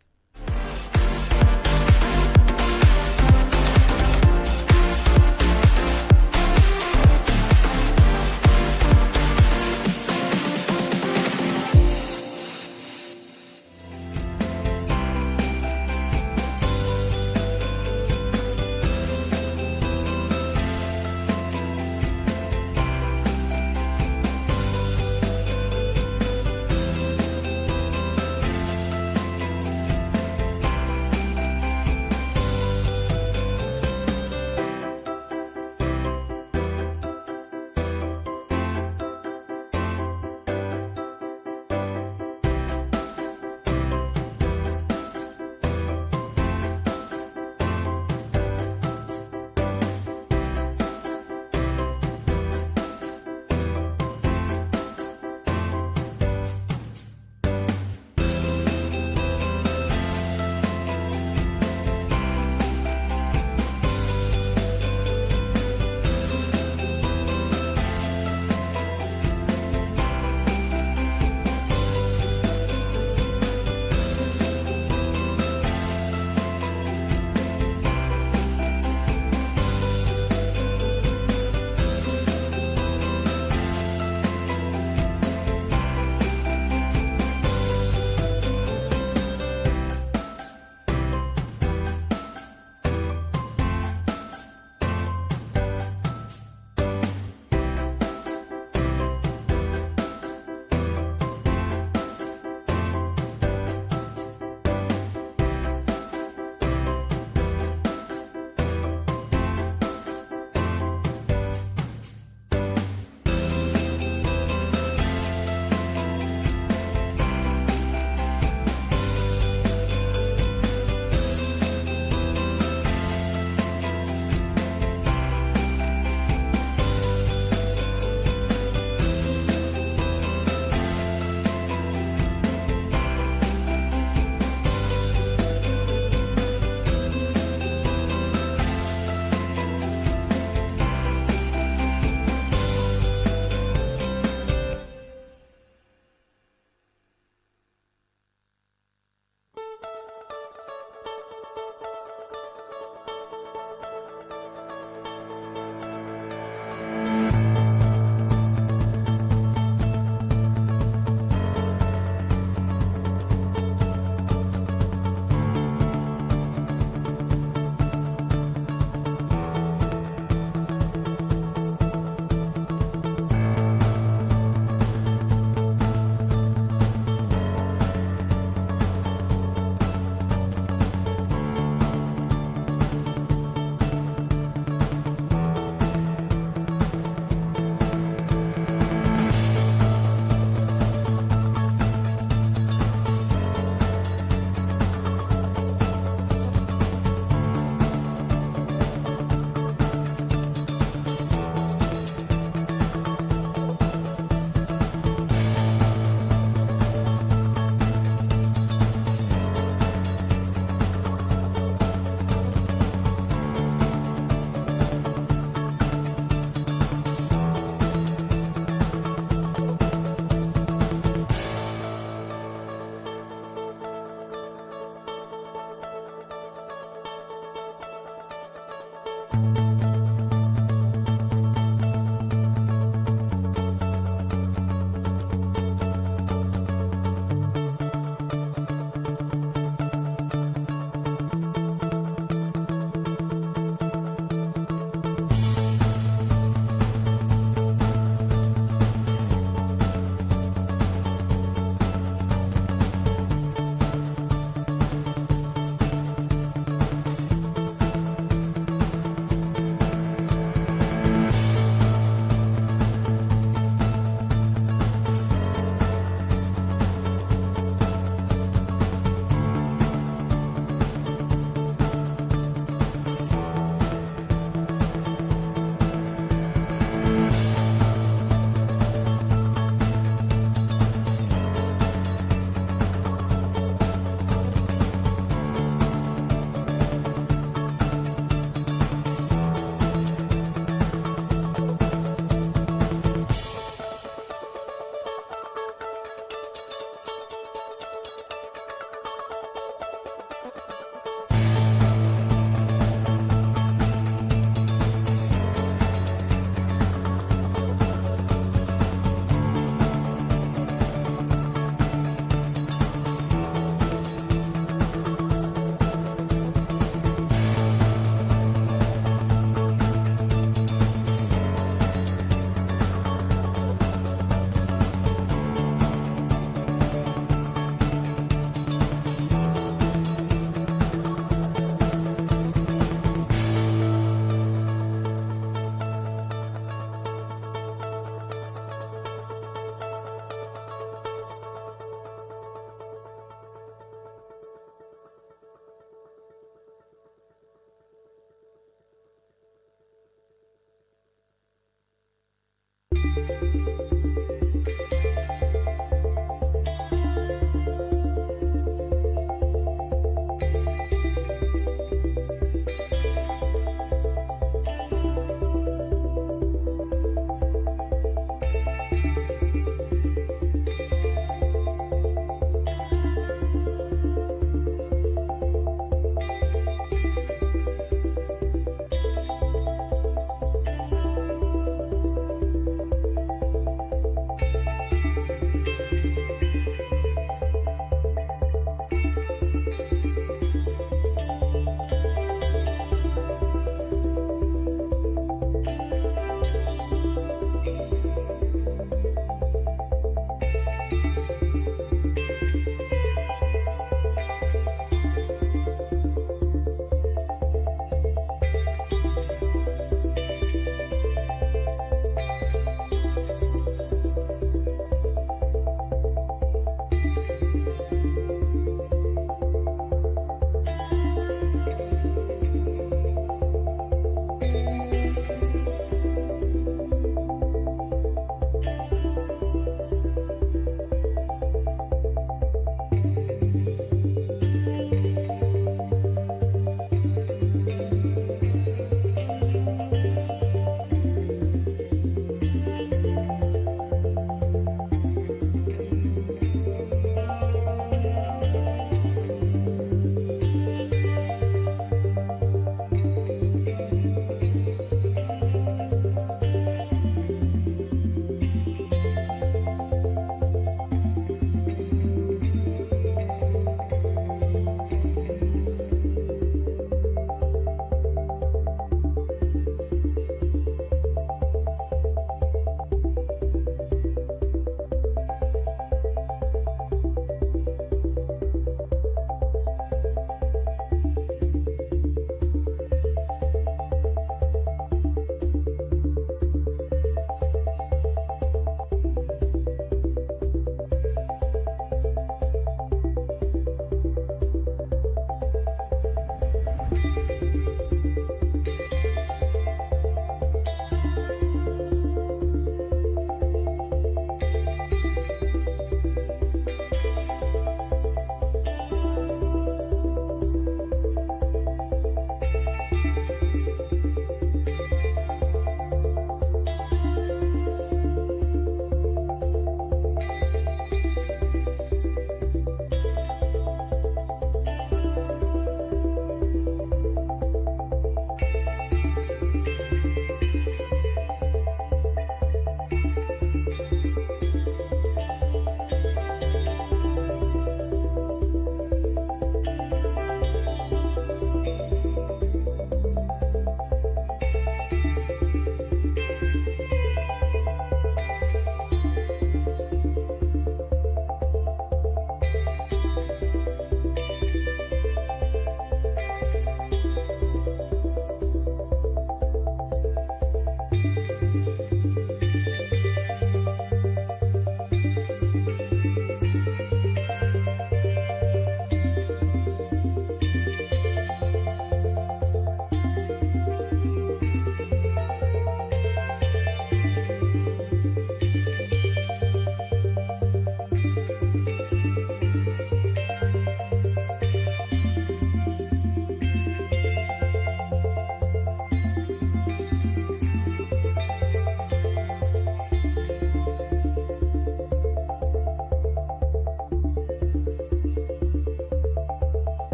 Bye.